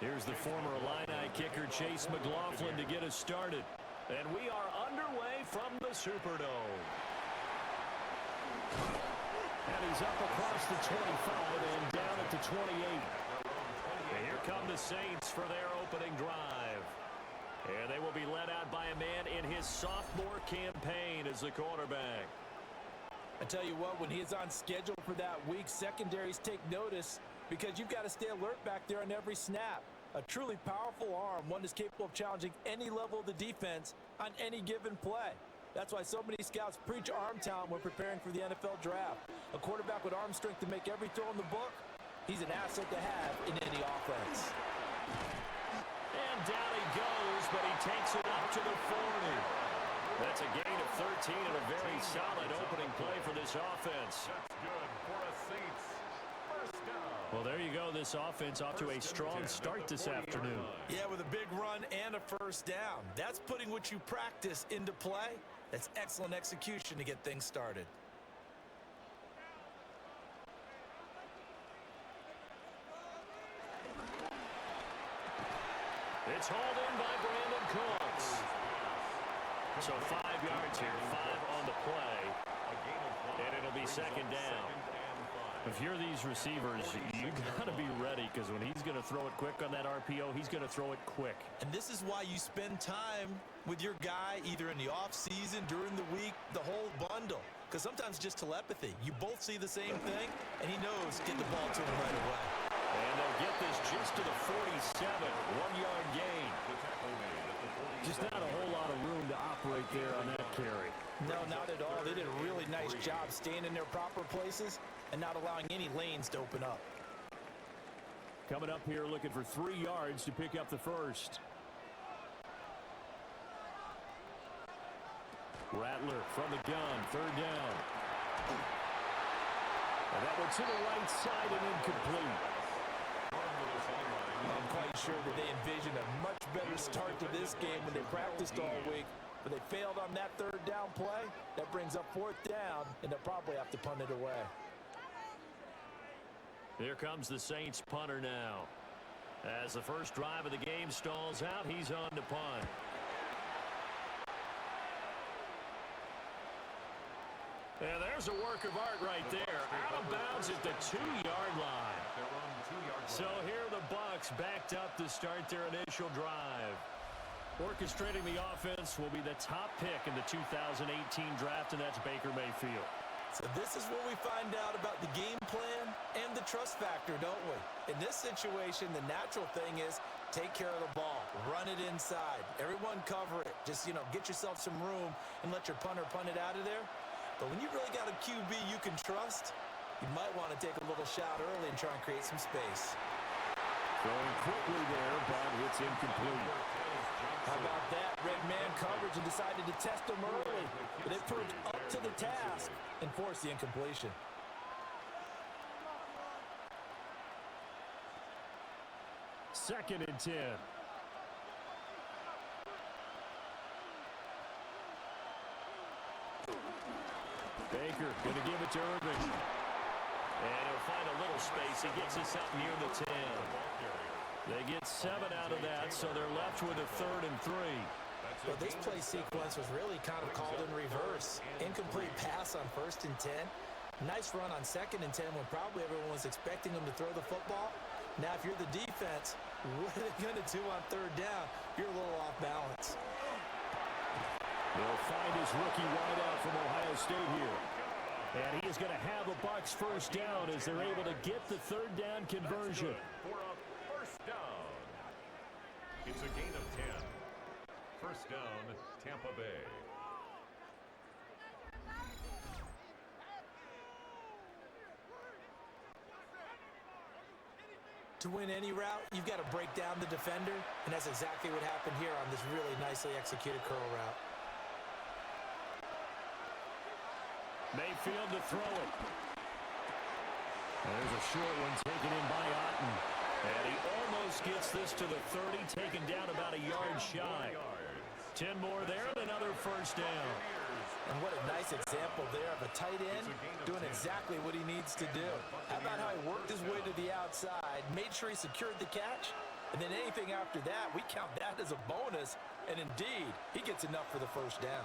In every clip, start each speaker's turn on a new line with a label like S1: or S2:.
S1: Here's the former Illini kicker, Chase McLaughlin, to get us started. And we are underway from the Superdome. And he's up across the 25 and down at the 28. And here come the Saints for their opening drive. And they will be led out by a man in his sophomore campaign as the quarterback.
S2: I tell you what, when he's on schedule for that week, secondaries take notice because you've got to stay alert back there on every snap. A truly powerful arm, one that's capable of challenging any level of the defense on any given play. That's why so many scouts preach arm talent when preparing for the NFL draft. A quarterback with arm strength to make every throw in the book, he's an asset to have in any offense.
S1: And down he goes, but he takes it up to the 40. That's a gain of 13 and a very solid opening play for this offense.
S3: That's good for a Saints. First down.
S1: Well, there you go. This offense off to a strong start this afternoon.
S2: Yeah, with a big run and a first down. That's putting what you practice into play. That's excellent execution to get things started.
S1: It's hauled in by Brandon Cooks. So 5 yards here, 5 on the play, and it'll be second down. If you're these receivers, you got to be ready because when he's going to throw it quick on that RPO, he's going to throw it quick.
S2: And this is why you spend time with your guy either in the offseason, during the week, the whole bundle. Because sometimes just telepathy. You both see the same thing, and he knows get the ball to him right away.
S1: And they'll get this just to the 47, 1-yard gain.
S4: Just not a whole lot of room to operate there on that carry.
S2: No, not at all. They did a really nice job staying in their proper places and not allowing any lanes to open up.
S1: Coming up here looking for 3 yards to pick up the first. Rattler from the gun, third down. And that one to the right side and incomplete.
S2: I'm quite sure that they envisioned a much better start to this game when they practiced all week, but they failed on that third down play. That brings up fourth down, and they'll probably have to punt it away.
S1: Here comes the Saints punter now. As the first drive of the game stalls out, he's on to punt. And there's a work of art right there. Out of bounds at the 2-yard line. So here are the Bucs backed up to start their initial drive. Orchestrating the offense will be the top pick in the 2018 draft, and that's Baker Mayfield.
S2: So this is where we find out about the game plan and the trust factor, don't we? In this situation, the natural thing is take care of the ball, run it inside, everyone cover it. Just, get yourself some room and let your punter punt it out of there. But when you really got a QB you can trust, you might want to take a little shot early and try and create some space.
S1: Going quickly there, but it's incomplete.
S2: How about that? Red man coverage and decided to test them early. But they proved up to the task and forced the incompletion.
S1: Second and 10. Baker going to give it to Irving. And he'll find a little space. He gets us up near the 10. They get 7 out of that, so they're left with a 3rd and 3.
S2: But this play sequence was really kind of called in reverse. Incomplete pass on 1st and 10. Nice run on 2nd and 10 when probably everyone was expecting them to throw the football. Now, if you're the defense, what are they going to do on 3rd down? You're a little off balance.
S1: They'll find his rookie wideout from Ohio State here. And he is going to have a Bucs first down as they're able to get the 3rd down conversion.
S3: For a first down. It's a gain of 10. First down, Tampa Bay.
S2: To win any route, you've got to break down the defender, and that's exactly what happened here on this really nicely executed curl route.
S1: Mayfield to throw it. There's a short one taken in by Otten. And he almost gets this to the 30, taken down about a yard shy. 10 more there and another first down.
S2: And what a nice example there of a tight end doing exactly what he needs to do. How about how he worked his way to the outside, made sure he secured the catch, And then anything after that, we count that as a bonus. And indeed, he gets enough for the first down.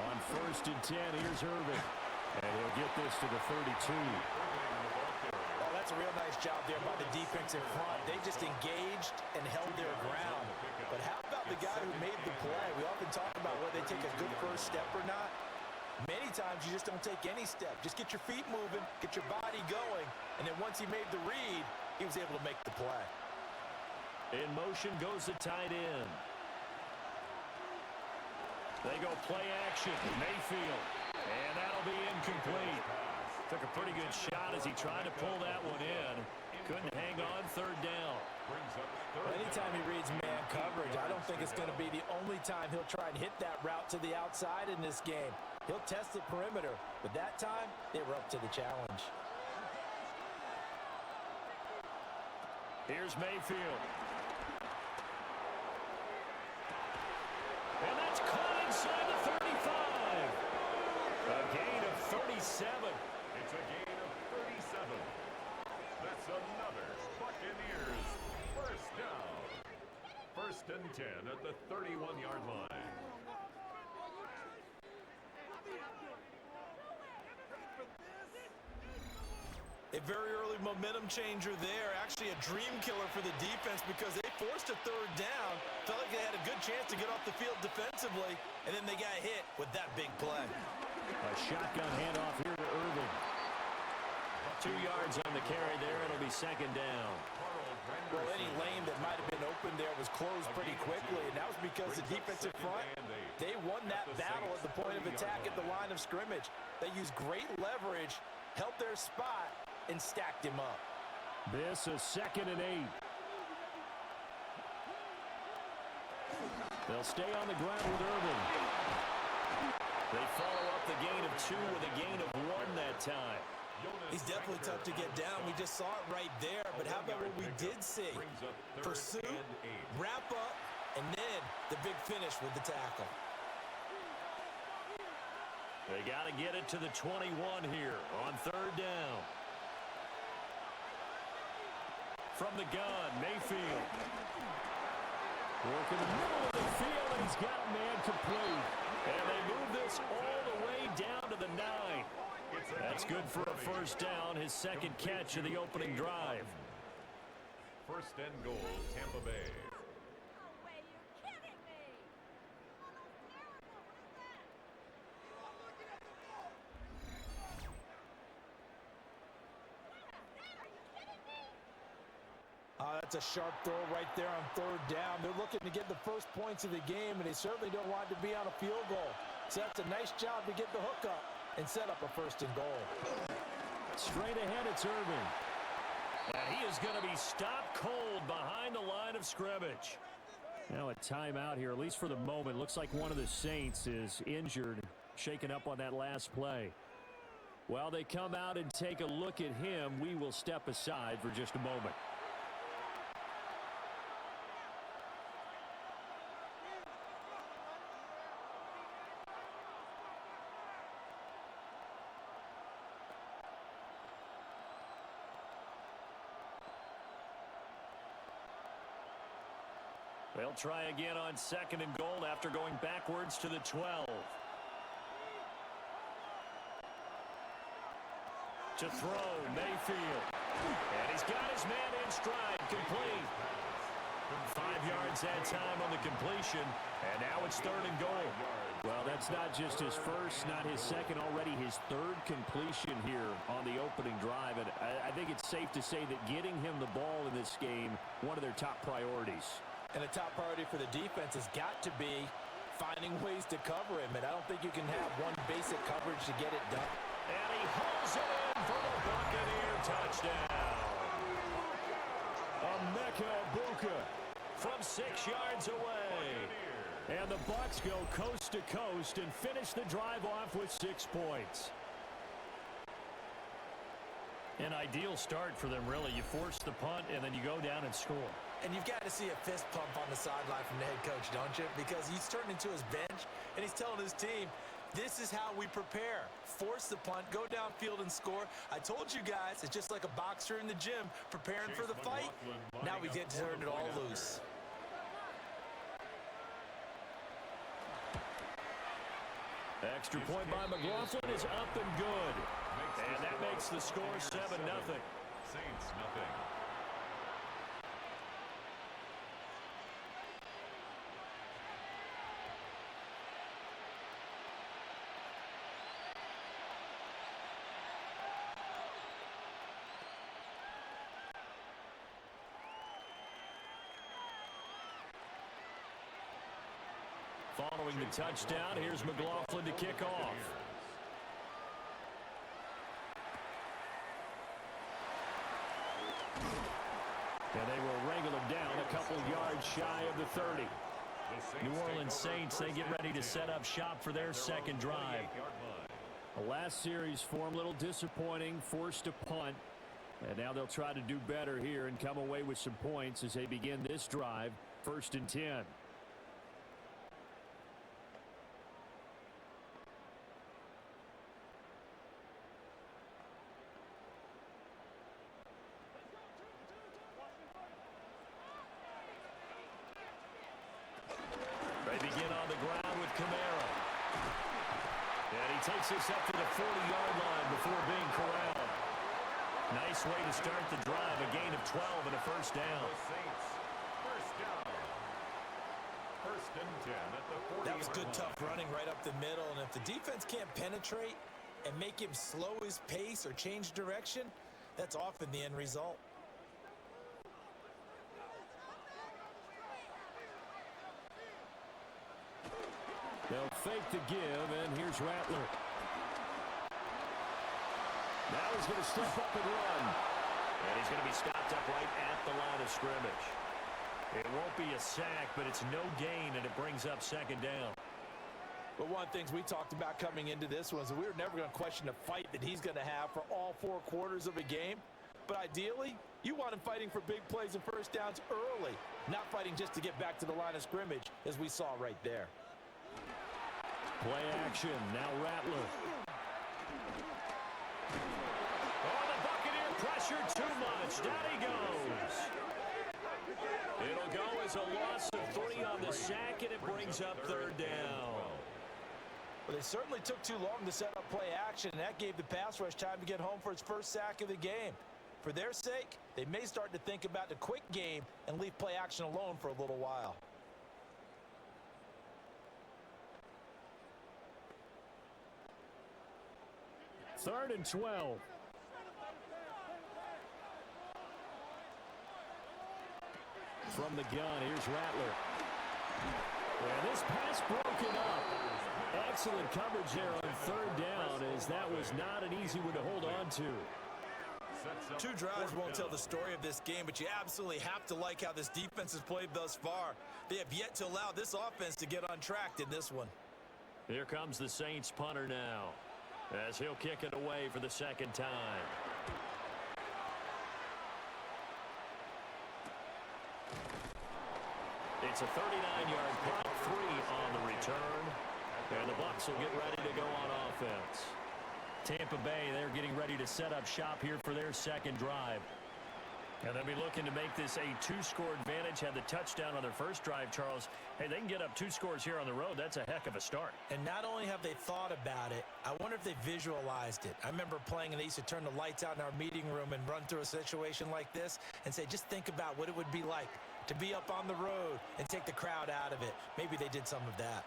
S4: On 1st and 10, here's Irvin. And he'll get this to the 32.
S2: Oh, that's a real nice job there by the defense in front. They just engaged and held their ground. But how about the guy who made the play? We often talk about whether they take a good first step or not. Many times you just don't take any step. Just get your feet moving, get your body going, and then once he made the read, he was able to make the play.
S1: In motion goes the tight end. They go play action. Mayfield. And that'll be incomplete. Took a pretty good shot as he tried to pull that one in. Couldn't hang on 3rd down.
S2: Well, anytime he reads man coverage, I don't think it's going to be the only time he'll try and hit that route to the outside in this game. He'll test the perimeter, but that time they were up to the challenge.
S1: Here's Mayfield. And that's caught inside the 35. A gain of 37.
S3: It's a gain of 37. That's another Buccaneers first down. 1st and 10 at the 31-yard line.
S2: A very early momentum changer there. Actually a dream killer for the defense because they forced a 3rd down. Felt like they had a good chance to get off the field defensively, and then they got hit with that big play.
S4: A shotgun handoff here to Irvin.
S1: 2 yards on the carry there. It'll be 2nd down.
S2: Well, any lane that might have been open there was closed pretty quickly, and that was because the defensive front, they won that battle at the point of attack at the line of scrimmage. They used great leverage, held their spot, and stacked him up.
S4: This is 2nd and 8. They'll stay on the ground with Irvin.
S1: They follow up the gain of 2 with a gain of 1 that time.
S2: He's definitely tough to get down. We just saw it right there. But how about what we did see? Pursuit, wrap up, and then the big finish with the tackle.
S1: They got to get it to the 21 here on 3rd down. From the gun, Mayfield.
S4: Work in the middle of the field, and he's got a man complete.
S1: And they move this all the way down to the 9. That's good for a first down, his 2nd catch of the opening drive.
S3: 1st and goal, Tampa Bay.
S2: That's a sharp throw right there on 3rd down. They're looking to get the first points of the game, and they certainly don't want to be on a field goal. So that's a nice job to get the hook up and set up a 1st and goal.
S4: Straight ahead, it's Irvin.
S1: And he is going to be stopped cold behind the line of scrimmage.
S4: Now a timeout here, at least for the moment. Looks like one of the Saints is injured, shaken up on that last play. While they come out and take a look at him, we will step aside for just a moment.
S1: They'll try again on 2nd and goal after going backwards to the 12. To throw, Mayfield. And he's got his man in stride, complete. 5 yards that time on the completion, and now it's 3rd and goal.
S4: Well, that's not just his first, not his second, already his 3rd completion here on the opening drive. And I think it's safe to say that getting him the ball in this game, one of their top priorities.
S2: And the top priority for the defense has got to be finding ways to cover him. And I don't think you can have one basic coverage to get it done.
S1: And he hauls it in for the Buccaneer touchdown.
S4: Emeka Egbuka
S1: from 6 yards away.
S4: And the Bucs go coast to coast and finish the drive off with 6 points.
S1: An ideal start for them, really. You force the punt, and then you go down and score.
S2: And you've got to see a fist pump on the sideline from the head coach, don't you? Because he's turned into his bench, and he's telling his team, This is how we prepare. Force the punt, go downfield and score. I told you guys, it's just like a boxer in the gym preparing for the fight. Now we get to turn it all loose.
S4: Extra point by McLaughlin is up and good. And that makes the score 7-0.
S3: Saints nothing.
S4: Following the touchdown, here's McLaughlin to kick off. And they will wrangle him down a couple yards shy of the 30. New Orleans Saints, they get ready to set up shop for their second drive. The last series for them, a little disappointing, forced a punt. And now they'll try to do better here and come away with some points as they begin this drive, 1st and 10. Takes us up to the 40-yard line before being corralled. Nice way to start the drive. A gain of 12 and a first down.
S3: Saints, first down. 1st and 10 at the 40.
S2: That was good, tough running right up the middle. And if the defense can't penetrate and make him slow his pace or change direction, that's often the end result.
S4: They'll fake the give, and here's Rattler. Now he's going to step up and run. And he's going to be stopped up right at the line of scrimmage. It won't be a sack, but it's no gain, and it brings up 2nd down.
S2: But one of the things we talked about coming into this was that we were never going to question the fight that he's going to have for all 4 quarters of a game. But ideally, you want him fighting for big plays and first downs early, not fighting just to get back to the line of scrimmage, as we saw right there.
S4: Play action. Now Rattler. Oh, the Buccaneer pressure too much. Down he goes. It'll go as a loss of 3 on the sack, and it brings up 3rd down.
S2: Well, they certainly took too long to set up play action, and that gave the pass rush time to get home for its first sack of the game. For their sake, they may start to think about the quick game and leave play action alone for a little while.
S4: Third and 12. From the gun, here's Rattler. And this pass broken up. Excellent coverage there on 3rd down, as that was not an easy one to hold on to.
S2: 2 drives won't tell the story of this game, but you absolutely have to like how this defense has played thus far. They have yet to allow this offense to get untracked in this one.
S4: Here comes the Saints punter now, as he'll kick it away for the 2nd time. It's a 39-yard punt, 3 on the return. And the Bucs will get ready to go on offense. Tampa Bay, they're getting ready to set up shop here for their 2nd drive. And they'll be looking to make this a 2-score advantage. Had the touchdown on their first drive, Charles. Hey, they can get up 2 scores here on the road. That's a heck of a start.
S2: And not only have they thought about it, I wonder if they visualized it. I remember playing, and they used to turn the lights out in our meeting room and run through a situation like this and say, just think about what it would be like to be up on the road and take the crowd out of it. Maybe they did some of that.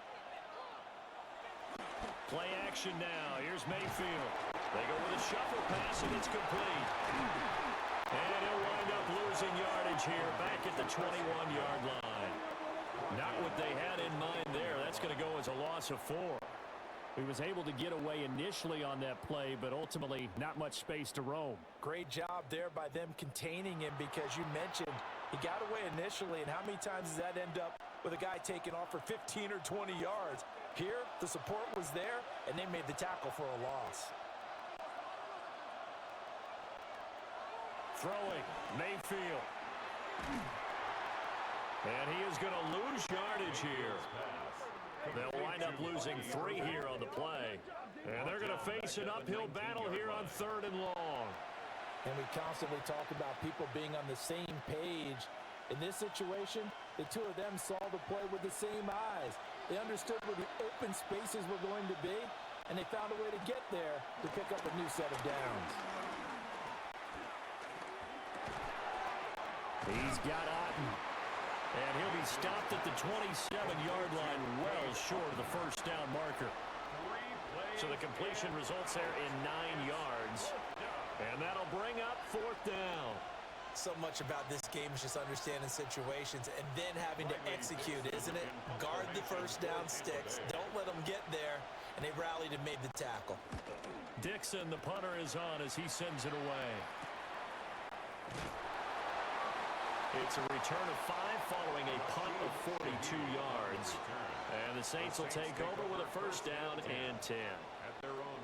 S4: Play action now. Here's Mayfield. They go with a shuffle pass, and it's complete. And he'll wind up losing yardage here back at the 21-yard line. Not what they had in mind there. That's going to go as a loss of 4. He was able to get away initially on that play, but ultimately not much space to roam.
S2: Great job there by them containing him, because you mentioned he got away initially, and how many times does that end up with a guy taking off for 15 or 20 yards? Here, the support was there, and they made the tackle for a loss.
S4: Throwing, Mayfield. And he is going to lose yardage here. They'll wind up losing 3 here on the play. And they're going to face an uphill battle here on 3rd and long.
S2: And we constantly talk about people being on the same page. In this situation, the two of them saw the play with the same eyes. They understood where the open spaces were going to be, and they found a way to get there to pick up a new set of downs.
S4: He's got Otten. And he'll be stopped at the 27-yard line, well short of the first down marker. So the completion results there in 9 yards. And that'll bring up 4th down.
S2: So much about this game is just understanding situations and then having to execute, isn't it? Guard the first down sticks. Don't let them get there. And they rallied and made the tackle.
S4: Gxlden, the punter, is on as he sends it away. It's a return of 5 following a punt of 42 yards. And the Saints will take over with a first down and 10.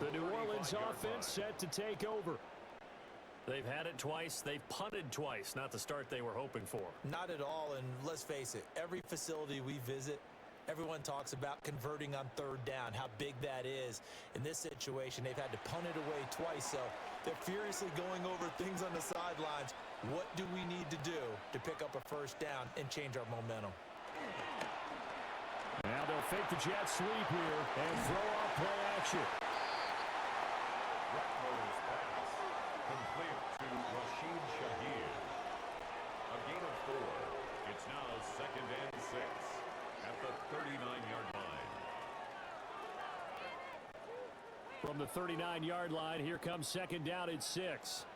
S4: The New Orleans offense set to take over. They've had it twice. They've punted twice. Not the start they were hoping for.
S2: Not at all, and let's face it, every facility we visit, everyone talks about converting on 3rd down, how big that is. In this situation, they've had to punt it away twice, so they're furiously going over things on the sidelines. What do we need to do to pick up a first down and change our momentum?
S4: Now they'll fake the jet sweep here and throw off play action.
S3: Complete to Rashid Shaheed. A gain of 4. It's now 2nd and 6 at the 39-yard line.
S4: From the 39-yard line, here comes 2nd down and 6.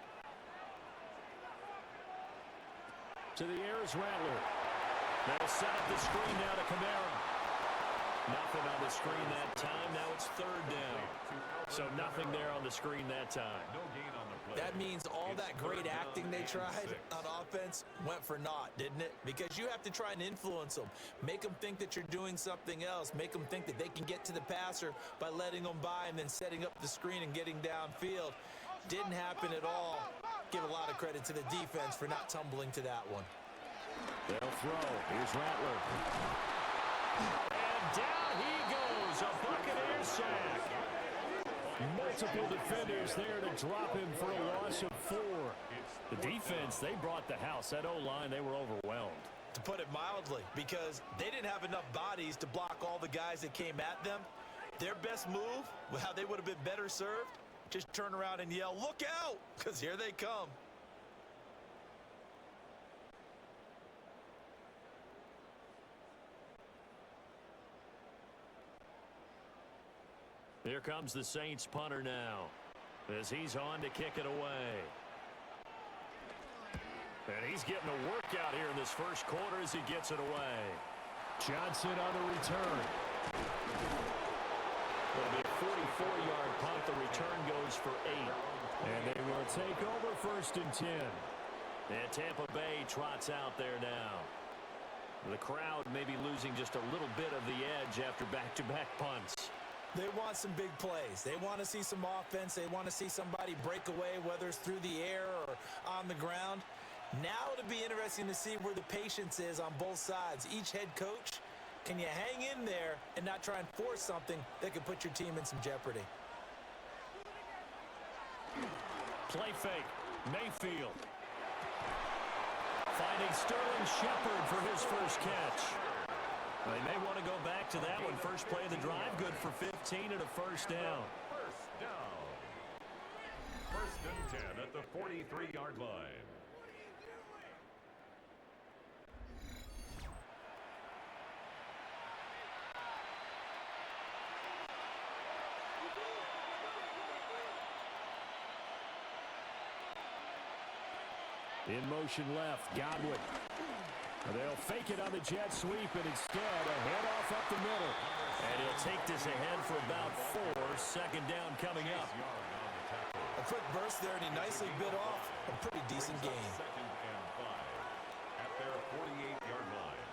S4: To the air is Rattler. They'll set up the screen now to Kamara. Nothing on the screen that time. Now it's 3rd down. So nothing there on the screen that time.
S3: No gain on the play.
S2: That means all that great acting they tried on offense went for naught, didn't it? Because you have to try and influence them. Make them think that you're doing something else. Make them think that they can get to the passer by letting them by and then setting up the screen and getting downfield. Didn't happen at all. Give a lot of credit to the defense for not tumbling to that one.
S4: They'll throw. Here's Rattler. And down he goes. A Buccaneers sack. Multiple defenders there to drop him for a loss of 4. The defense, they brought the house. That O-line, they were overwhelmed.
S2: To put it mildly, because they didn't have enough bodies to block all the guys that came at them. Their best move, how they would have been better served, just turn around and yell, "Look out!" because here they come.
S4: Here comes the Saints punter now as he's on to kick it away. And he's getting a workout here in this first quarter as he gets it away. Johnson on the return. It'll be a 44-yard punt. The return goes for 8. And they will take over 1st and 10. And Tampa Bay trots out there now. The crowd may be losing just a little bit of the edge after back-to-back punts.
S2: They want some big plays. They want to see some offense. They want to see somebody break away, whether it's through the air or on the ground. Now it'll be interesting to see where the patience is on both sides. Each head coach, can you hang in there and not try and force something that could put your team in some jeopardy?
S4: Play fake. Mayfield. Finding Sterling Shepard for his first catch. They may want to go back to that one. First play of the drive, good for 15 and a first down.
S3: First down. 1st and 10 at the 43-yard line.
S4: In motion left, Godwin. They'll fake it on the jet sweep, and instead a handoff up the middle. And he'll take this ahead for about 4. 2nd down coming up.
S2: A quick burst there, and he nicely bit off a pretty decent gain.
S3: 2nd and 5 at their 48-yard line.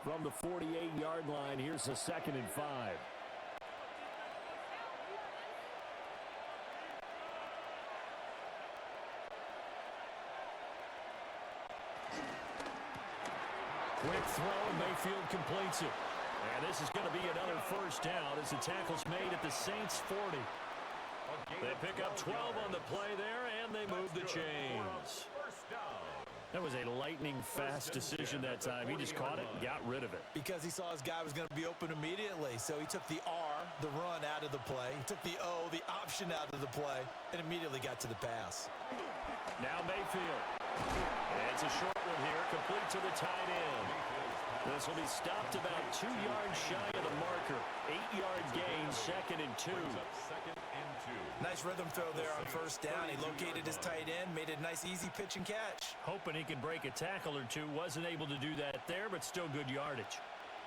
S4: From the 48-yard line, here's a 2nd and 5.
S1: Quick throw, Mayfield completes it. And this is going to be another first down as the tackle's made at the Saints' 40. They pick up 12 on the play there, and they move the chains. That was a lightning-fast decision that time. He just caught it and got rid of it.
S2: Because he saw his guy was going to be open immediately. So he took the R, the run, out of the play. He took the O, the option, out of the play, and immediately got to the pass.
S1: Now Mayfield. And it's a short one here, complete to the tight end. This will be stopped about 2 yards shy of the marker. 8-yard gain, 2nd and 2.
S2: Nice rhythm throw there on first down. He located his tight end, made a nice easy pitch and catch.
S1: Hoping he could break a tackle or two. Wasn't able to do that there, but still good yardage.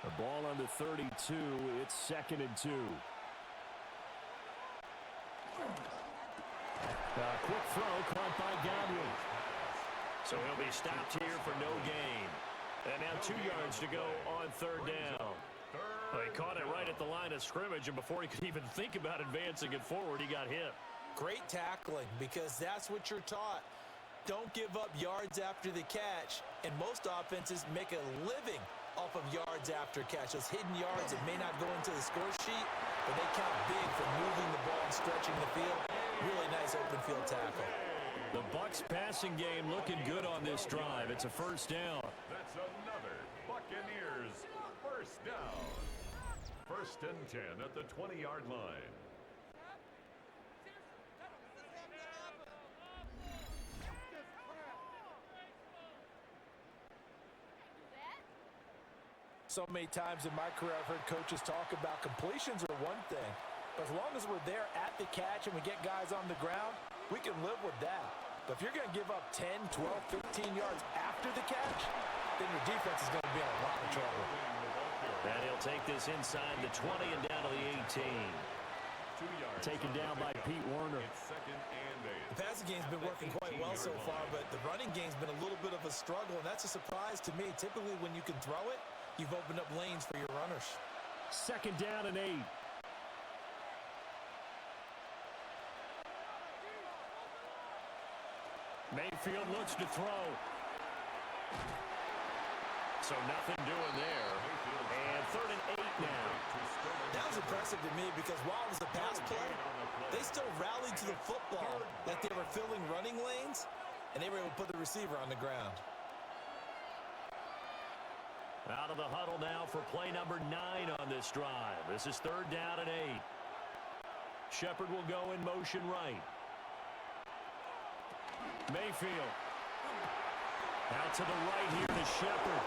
S4: The ball on the 32. It's 2nd and 2.
S1: Quick throw caught by Gxlden. So he'll be stopped here for no gain. And now 2 yards to go on third down. He caught it right at the line of scrimmage, and before he could even think about advancing it forward, he got hit.
S2: Great tackling, because that's what you're taught. Don't give up yards after the catch, and most offenses make a living off of yards after catch. Those hidden yards that may not go into the score sheet, but they count big for moving the ball and stretching the field. Really nice open field tackle.
S1: The Bucs passing game looking good on this drive. It's a first down.
S3: That's another Buccaneers first down. 1st and 10 at the 20-yard line.
S2: So many times in my career I've heard coaches talk about completions are one thing, but as long as we're there at the catch and we get guys on the ground, we can live with that. But if you're going to give up 10, 12, 15 yards after the catch, then your defense is going to be in a lot of trouble.
S1: And he'll take this inside the 20 and down to the 18. Taken down by Pete Werner.
S2: The passing game's been working quite well so far, but the running game's been a little bit of a struggle, and that's a surprise to me. Typically, when you can throw it, you've opened up lanes for your runners.
S4: 2nd down and 8.
S1: Mayfield looks to throw. So nothing doing there. And 3rd and 8 now.
S2: That was impressive to me because while it was a pass play, they still rallied to the football like they were filling running lanes, and they were able to put the receiver on the ground.
S1: Out of the huddle now for play number 9 on this drive. This is 3rd down and 8. Shepard will go in motion right. Mayfield. Out to the right here to Shepard.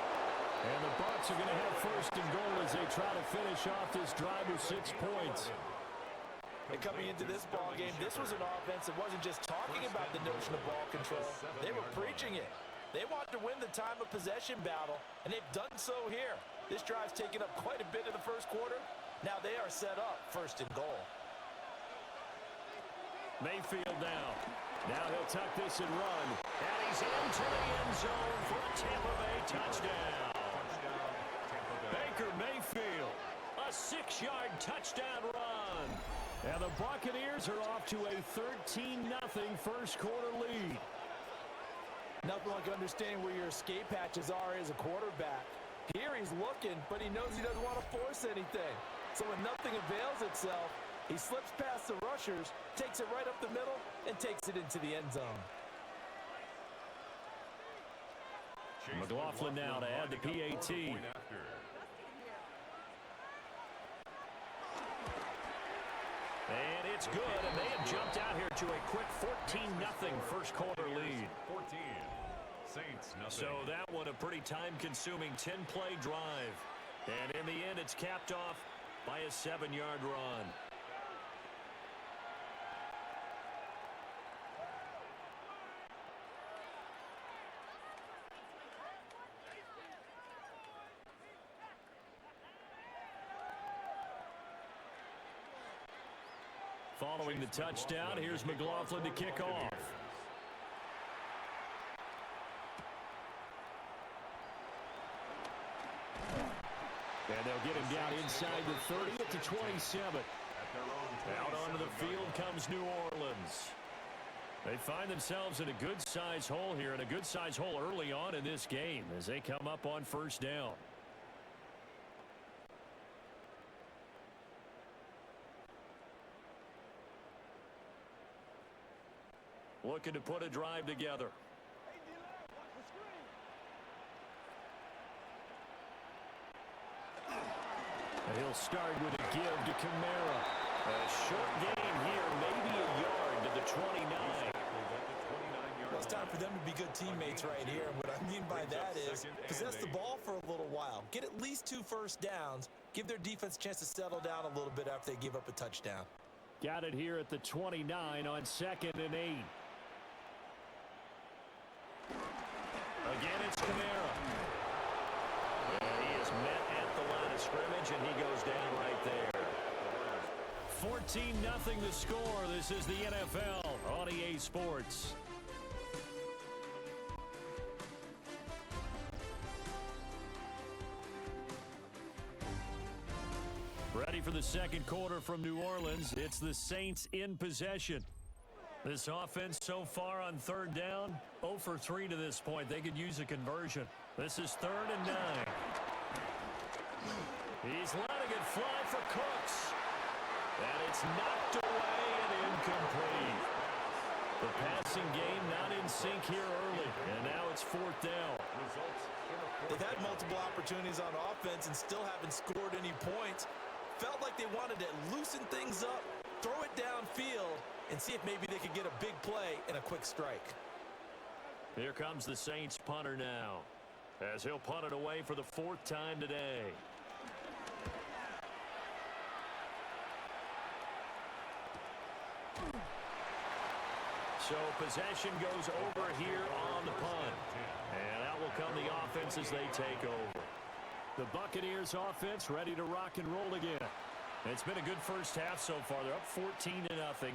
S1: And the Bucs are going to have 1st and goal as they try to finish off this drive with 6 points.
S2: And coming into this ball game, this was an offense that wasn't just talking about the notion of ball control. They were preaching it. They wanted to win the time of possession battle, and they've done so here. This drive's taken up quite a bit in the first quarter. Now they are set up 1st and goal.
S1: Mayfield now. Now he'll tuck this and run. And he's into the end zone for a Tampa Bay touchdown. Baker Mayfield, a 6-yard touchdown run. And the Buccaneers are off to a 13-0 first quarter lead.
S2: Nothing like understanding where your escape hatches are as a quarterback. Here he's looking, but he knows he doesn't want to force anything. So when nothing avails itself, he slips past the rushers, takes it right up the middle, and takes it into the end zone.
S1: McLaughlin now to add the PAT. And it's good, and they have jumped out here to a quick 14-0 first quarter lead.
S3: 14. Saints, nothing.
S1: So that one a pretty time-consuming 10-play drive. And in the end, it's capped off by a 7-yard run. Following the touchdown, here's McLaughlin to kick off. And they'll get him down inside the 30 at the 27. Out onto the field comes New Orleans.
S4: They find themselves in a good-sized hole here, and a good-sized hole early on in this game as they come up on first down. Looking to put a drive together. And he'll start with a give to Kamara. A short gain here, maybe a yard to the 29.
S2: Well, it's time for them to be good teammates right here. And what I mean by that is possess the ball for a little while. Get at least 2 first downs. Give their defense a chance to settle down a little bit after they give up a touchdown.
S4: Got it here at the 29 on 2nd and 8. Again, it's Kamara. He is met at the line of scrimmage, and he goes down right there. 14-0 the score. This is the NFL on EA Sports. Ready for the second quarter from New Orleans. It's the Saints in possession. This offense so far on 3rd down, 0 for 3 to this point. They could use a conversion. This is 3rd and 9. He's letting it fly for Cooks. And it's knocked away and incomplete. The passing game not in sync here early. And now it's 4th down.
S2: They've had multiple opportunities on offense and still haven't scored any points. Felt like they wanted to loosen things up, throw it downfield, and see if maybe they could get a big play and a quick strike.
S4: Here comes the Saints punter now, as he'll punt it away for the 4th time today. So possession goes over here on the punt. And out will come the offense as they take over. The Buccaneers offense ready to rock and roll again. It's been a good first half so far. They're up 14-0.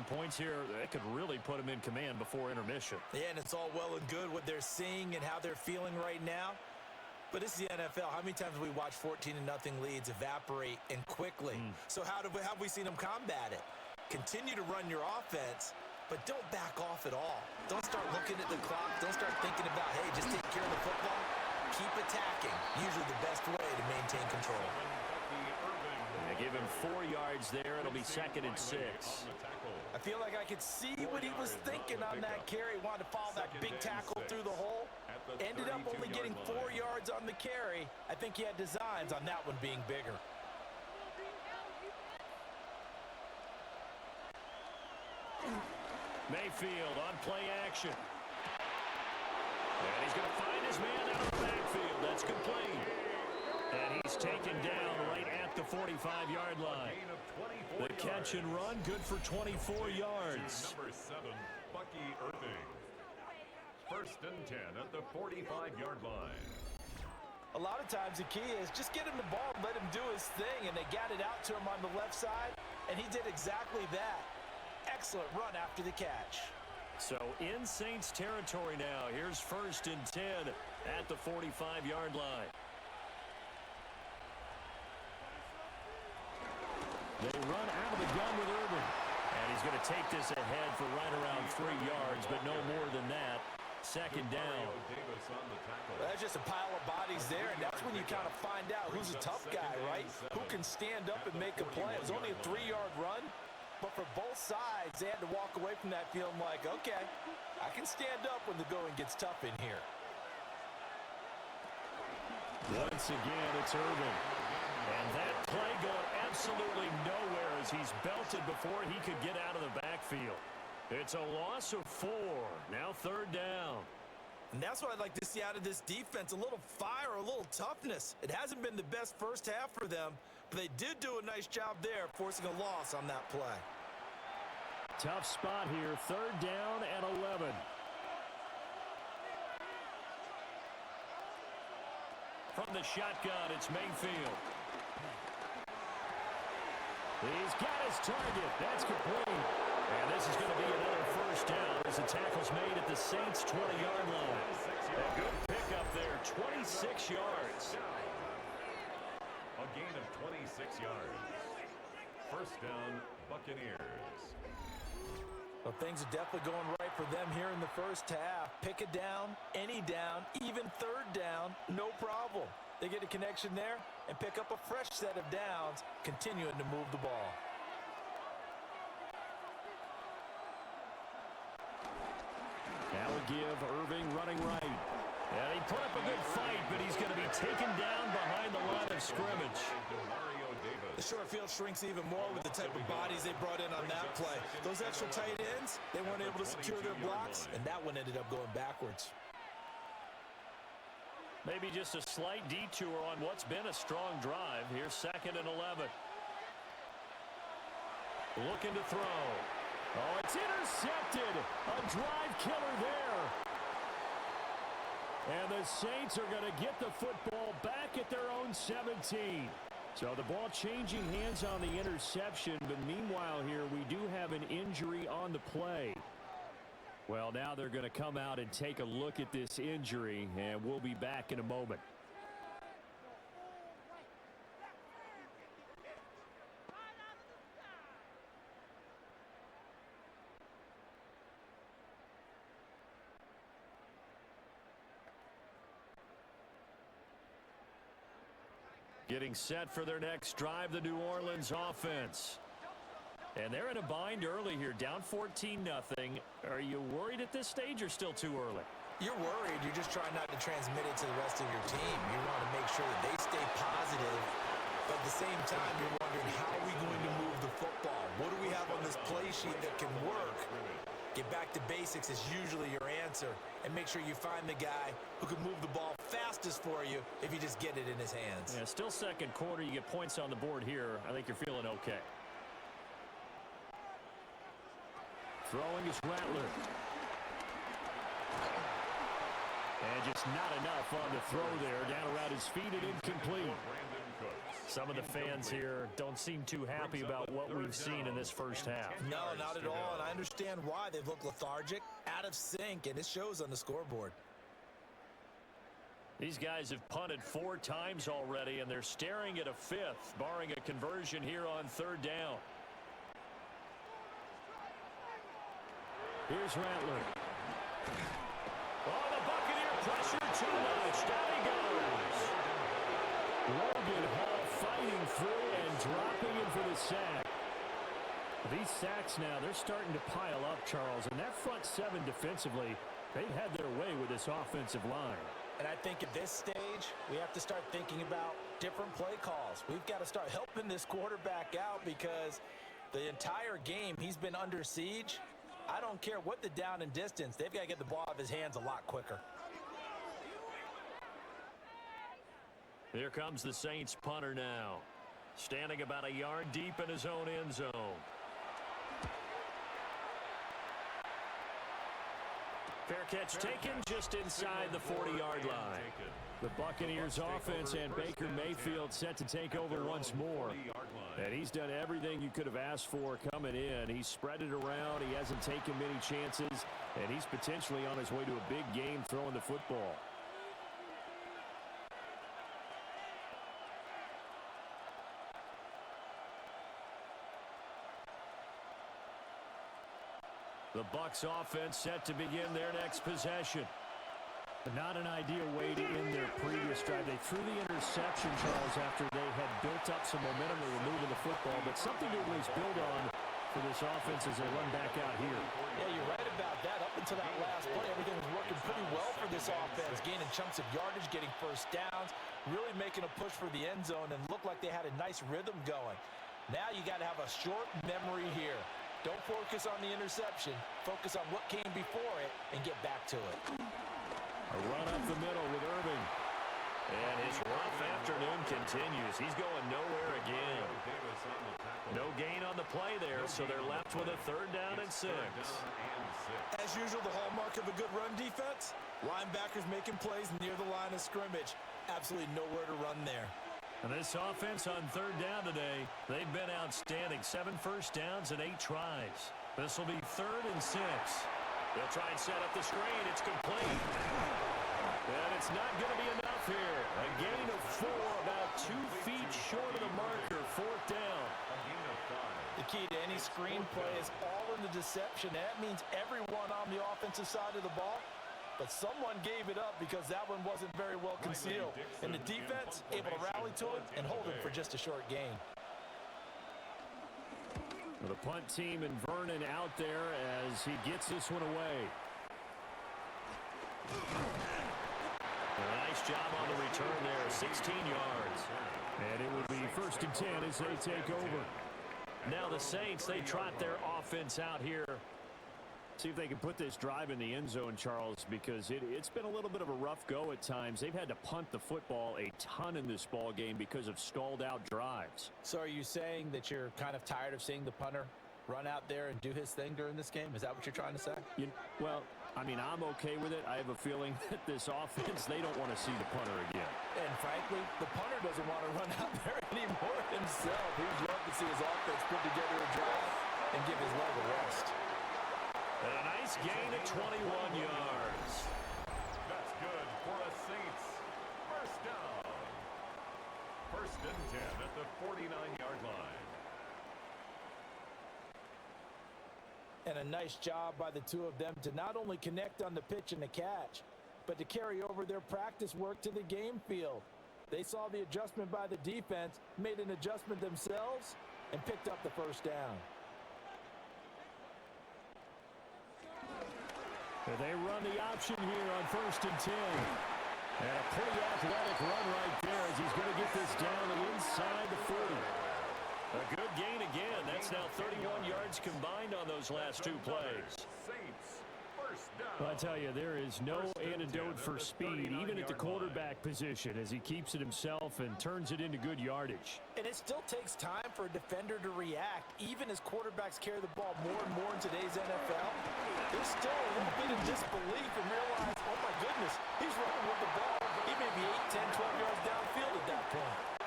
S4: Points here, that could really put them in command before intermission.
S2: Yeah, and it's all well and good what they're seeing and how they're feeling right now. But it's the NFL. How many times have we watched 14-0 leads evaporate and quickly? So how have we seen them combat it? Continue to run your offense, but don't back off at all. Don't start looking at the clock. Don't start thinking about, hey, just take care of the football. Keep attacking. Usually the best way to maintain control.
S4: They give him 4 yards there. It'll be 2nd and 6.
S2: I feel like I could see what he was thinking on that carry. Wanted to follow that big tackle through the hole. Ended up only getting 4 yards on the carry. I think he had designs on that one being bigger.
S4: Mayfield on play action. And he's going to find his man out of the backfield. That's complete. And he's taken down right at the 45-yard line. The catch and run, good for 24 yards.
S3: Number 7, Bucky Irving. 1st and 10 at the 45-yard line.
S2: A lot of times the key is just get him the ball and let him do his thing, and they got it out to him on the left side, and he did exactly that. Excellent run after the catch.
S4: So in Saints territory now. Here's 1st and 10 at the 45-yard line. They run out of the gun with Irvin. And he's going to take this ahead for right around 3 yards, but no more than that. 2nd down.
S2: Well, that's just a pile of bodies there, and that's when you kind of find out who's a tough guy, right? Who can stand up and make a play. It was only a 3-yard run, but for both sides, they had to walk away from that feeling like, okay, I can stand up when the going gets tough in here.
S4: Once again, it's Irvin. And that play going absolutely nowhere as he's belted before he could get out of the backfield. It's a loss of 4. Now 3rd down.
S2: And that's what I'd like to see out of this defense, a little fire, a little toughness. It hasn't been the best first half for them, but they did do a nice job there, forcing a loss on that play.
S4: Tough spot here, 3rd down and 11. From the shotgun, it's Mayfield. He's got his target. That's complete. And this is going to be another 1st down as the tackle's made at the Saints' 20-yard line. A good pickup there, 26 yards.
S3: A gain of 26 yards. 1st down, Buccaneers.
S2: Well, things are definitely going right for them here in the first half. Pick it down, any down, even third down, no problem. They get a connection there and pick up a fresh set of downs, continuing to move the ball.
S4: That would give Irving running right.
S1: And he put up a good fight, but he's going to be taken down behind the line of scrimmage.
S2: The short field shrinks even more with the type of bodies they brought in on that play. Those extra tight ends, they weren't able to secure their blocks, and that one ended up going backwards.
S1: Maybe just a slight detour on what's been a strong drive. Here's 2nd and 11. Looking to throw. Oh, it's intercepted. A drive killer there.
S4: And the Saints are going to get the football back at their own 17. So the ball changing hands on the interception, but meanwhile here we do have an injury on the play. Well, now they're going to come out and take a look at this injury, and we'll be back in a moment.
S1: Getting set for their next drive, the New Orleans offense. And they're in a bind early here, down 14-0. Are you worried at this stage or still too early?
S2: You're worried. You're just trying not to transmit it to the rest of your team. You want to make sure that they stay positive, but at the same time, you're wondering, how are we going to move the football? What do we have on this play sheet that can work? Get back to basics is usually your answer, and make sure you find the guy who can move the ball fastest for you if you just get it in his hands.
S1: Yeah, still second quarter. You get points on the board here. I think you're feeling okay.
S4: Throwing is Rattler.
S1: And just not enough on the throw there. Down around his feet and incomplete. Some of the fans here don't seem too happy about what we've seen in this first half.
S2: No, not at all, and I understand why. They look lethargic, out of sync, and it shows on the scoreboard.
S1: These guys have punted 4 times already, and they're staring at a 5th, barring a conversion here on 3rd down.
S4: Here's Rattler.
S1: Oh, the Buccaneer pressure too much. Down he goes.
S4: Logan Hall fighting through and dropping in for the sack. These sacks now, they're starting to pile up, Charles, and that front 7 defensively, they've had their way with this offensive line.
S2: And I think at this stage, we have to start thinking about different play calls. We've got to start helping this quarterback out because the entire game he's been under siege. I don't care what the down and distance. They've got to get the ball out of his hands a lot quicker.
S1: Here comes the Saints punter now. Standing about a yard deep in his own end zone. Fair catch taken just inside the 40-yard line.
S4: The Buccaneers offense and Baker Mayfield set to take over once more. And he's done everything you could have asked for coming in. He's spread it around. He hasn't taken many chances. And he's potentially on his way to a big game throwing the football.
S1: The Bucs offense set to begin their next possession.
S4: Not an ideal way to end their previous drive. They threw the interception, Charles, after they had built up some momentum. They were moving the football, but something to at least build on for this offense as they run back out here.
S2: Yeah, you're right about that. Up until that last play, everything was working pretty well for this offense, gaining chunks of yardage, getting first downs, really making a push for the end zone, and looked like they had a nice rhythm going. Now you got to have a short memory here. Don't focus on the interception. Focus on what came before it and get back to it.
S1: A run up the middle with Irving. And his rough afternoon continues. He's going nowhere again. No gain on the play there, so they're left with a 3rd down and 6.
S2: As usual, the hallmark of a good run defense, linebackers making plays near the line of scrimmage. Absolutely nowhere to run there.
S1: And this offense on 3rd down today, they've been outstanding. 7 first downs and 8 tries. This will be 3rd and 6. They'll try and set up the screen. It's complete. And it's not going to be enough here. A gain of 4, about 2 feet short of the marker. 4th down.
S2: The key to any screenplay is all in the deception. That means everyone on the offensive side of the ball, but someone gave it up because that one wasn't very well concealed. And the defense able to rally to it and hold it for just a short gain.
S4: Well, the punt team and Vernon out there as he gets this one away. A nice job on the return there, 16 yards. And it will be 1st and 10 as they take over. Now the Saints, they trot their offense out here. See if they can put this drive in the end zone, Charles, because it's been a little bit of a rough go at times. They've had to punt the football a ton in this ball game because of stalled out drives.
S2: So are you saying that you're kind of tired of seeing the punter run out there and do his thing during this game? Is that what you're trying to say?
S4: Well, I mean, I'm okay with it. I have a feeling that this offense, they don't want to see the punter again.
S2: And frankly, the punter doesn't want to run out there anymore himself. He'd love to see his offense put together a drive and give his leg a rest.
S1: And a nice gain at 21 yards.
S3: That's good for a Saints. First down. 1st and 10 at the 49-yard line.
S2: And a nice job by the two of them to not only connect on the pitch and the catch, but to carry over their practice work to the game field. They saw the adjustment by the defense, made an adjustment themselves, and picked up the first down.
S4: They run the option here on 1st and 10. And a pretty athletic run right there as he's going to get this down inside the 40. A good gain again. That's now 31 yards combined on those last two plays.
S3: Saints. First down.
S4: Well, I tell you, there is no antidote for speed, even at the quarterback position, as he keeps it himself and turns it into good yardage.
S2: And it still takes time for a defender to react, even as quarterbacks carry the ball more and more in today's NFL. They're still a little bit in disbelief and realize, oh my goodness, he's running with the ball. He may be 8, 10, 12 yards downfield at that point.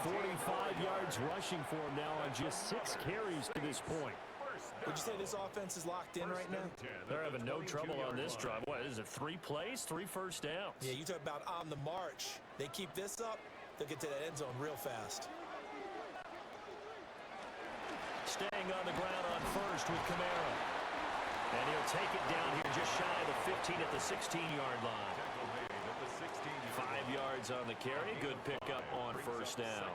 S4: 45 yards rushing for him now on just 6 carries to this point.
S2: Would you say this offense is locked in right now?
S1: They're having no trouble on this drive. What is it, 3 plays, 3 first downs?
S2: Yeah, you talk about on the march. They keep this up, they'll get to that end zone real fast.
S1: Staying on the ground on first with Kamara. And he'll take it down here just shy of the 15 at the 16-yard line. 5 yards on the carry. Good pickup on first down.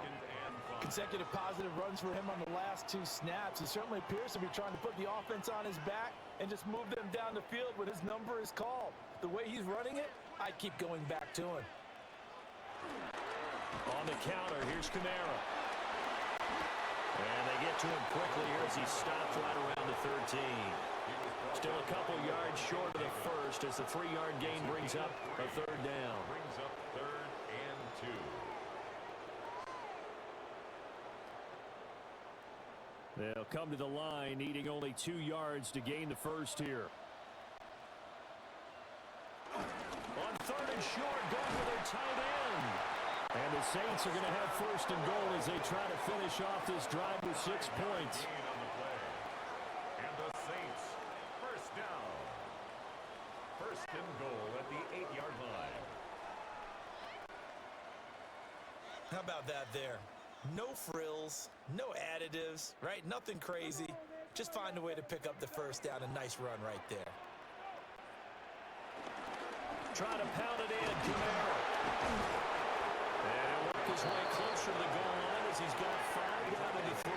S2: Consecutive positive runs for him on the last 2 snaps. He certainly appears to be trying to put the offense on his back and just move them down the field when his number is called. The way he's running it, I keep going back to him.
S1: On the counter, here's Kamara. And they get to him quickly here as he stops right around the 13. Still a couple yards short of the first as the 3-yard gain brings up a 3rd down.
S3: Brings up 3rd and 2.
S4: They'll come to the line, needing only 2 yards to gain the first here.
S1: On 3rd and short, going with their tight end.
S4: And the Saints are going to have 1st and goal as they try to finish off this drive with 6 points.
S3: Gain on the play. And the Saints, first down. 1st and goal at the 8-yard line.
S2: How about that there? No frills, no additives, right? Nothing crazy. Just find a way to pick up the first down. A nice run right there.
S1: Trying to pound it in, Kamara. And work his way closer to the goal line as he's got 5 down to the 3.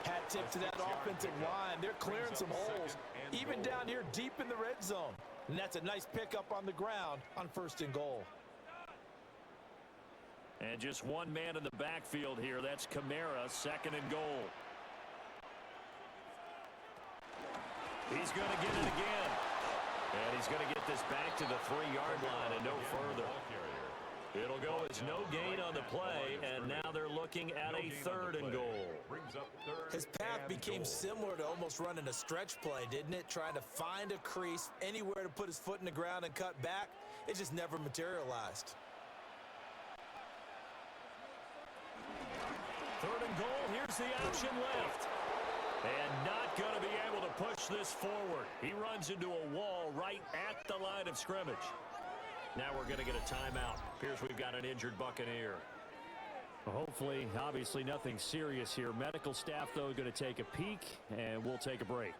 S2: Hat tip to that offensive line. They're clearing some holes, even down here deep in the red zone. And that's a nice pickup on the ground on 1st and goal.
S1: And just one man in the backfield here. That's Kamara, 2nd and goal. He's going to get it again. And he's going to get this back to the 3-yard line and no further. It'll go as no gain on the play, and now they're looking at a 3rd and goal.
S2: His path became similar to almost running a stretch play, didn't it? Trying to find a crease, anywhere to put his foot in the ground and cut back. It just never materialized.
S1: 3rd and goal, here's the option left. And not going to be able to push this forward. He runs into a wall right at the line of scrimmage. Now we're going to get a timeout. Appears we've got an injured Buccaneer.
S4: Hopefully, obviously, nothing serious here. Medical staff, though, going to take a peek, and we'll take a break.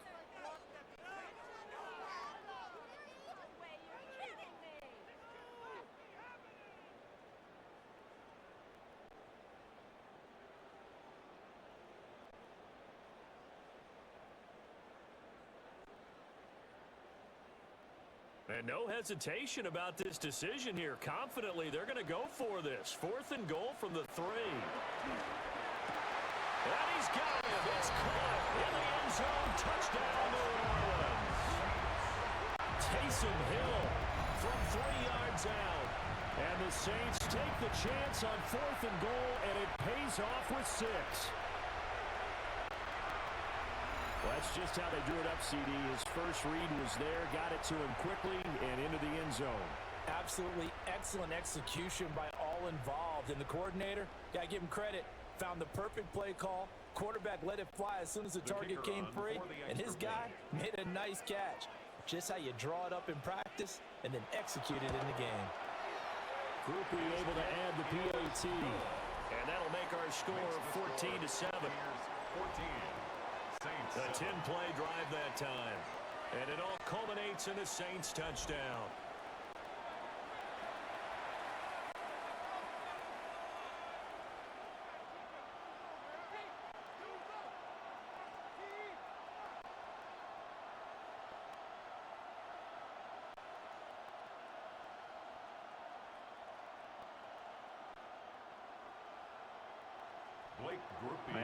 S1: And no hesitation about this decision here. Confidently, they're going to go for this. 4th and goal from the 3. And he's got him. It's caught in the end zone. Touchdown, New Orleans. Taysom Hill from 3 yards out. And the Saints take the chance on 4th and goal, and it pays off with 6. Well, that's just how they drew it up, CD. His first read was there, got it to him quickly, and into the end zone.
S2: Absolutely excellent execution by all involved. And the coordinator, got to give him credit, found the perfect play call. Quarterback let it fly as soon as the target came free, and his guy made a nice catch. Just how you draw it up in practice and then execute it in the game.
S1: Groupie able to add the PAT. And that'll make our score 14-7.
S3: 14.
S1: A 10-play drive that time. And it all culminates in a Saints touchdown.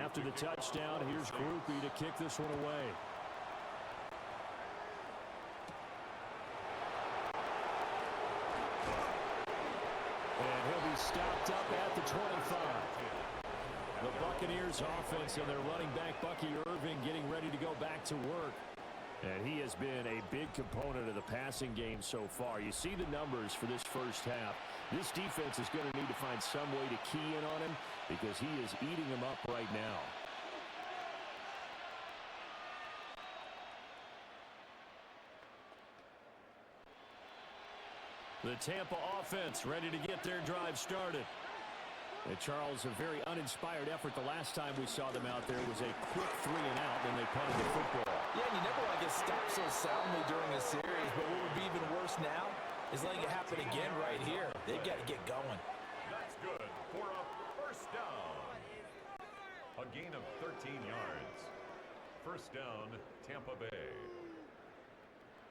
S4: After the touchdown, here's Groupie to kick this one away. And he'll be stopped up at the 25. The Buccaneers offense and their running back, Bucky Irving, getting ready to go back to work. And he has been a big component of the passing game so far. You see the numbers for this first half. This defense is going to need to find some way to key in on him because he is eating them up right now.
S1: The Tampa offense ready to get their drive started.
S4: And Charles, a very uninspired effort the last time we saw them out there was a quick 3 and out, then they punted the football.
S2: Yeah, and you never want to get stopped so soundly during a series, but what would be even worse now is letting it happen again right here. They've got to get going.
S3: That's good for a first down. A gain of 13 yards. First down, Tampa Bay.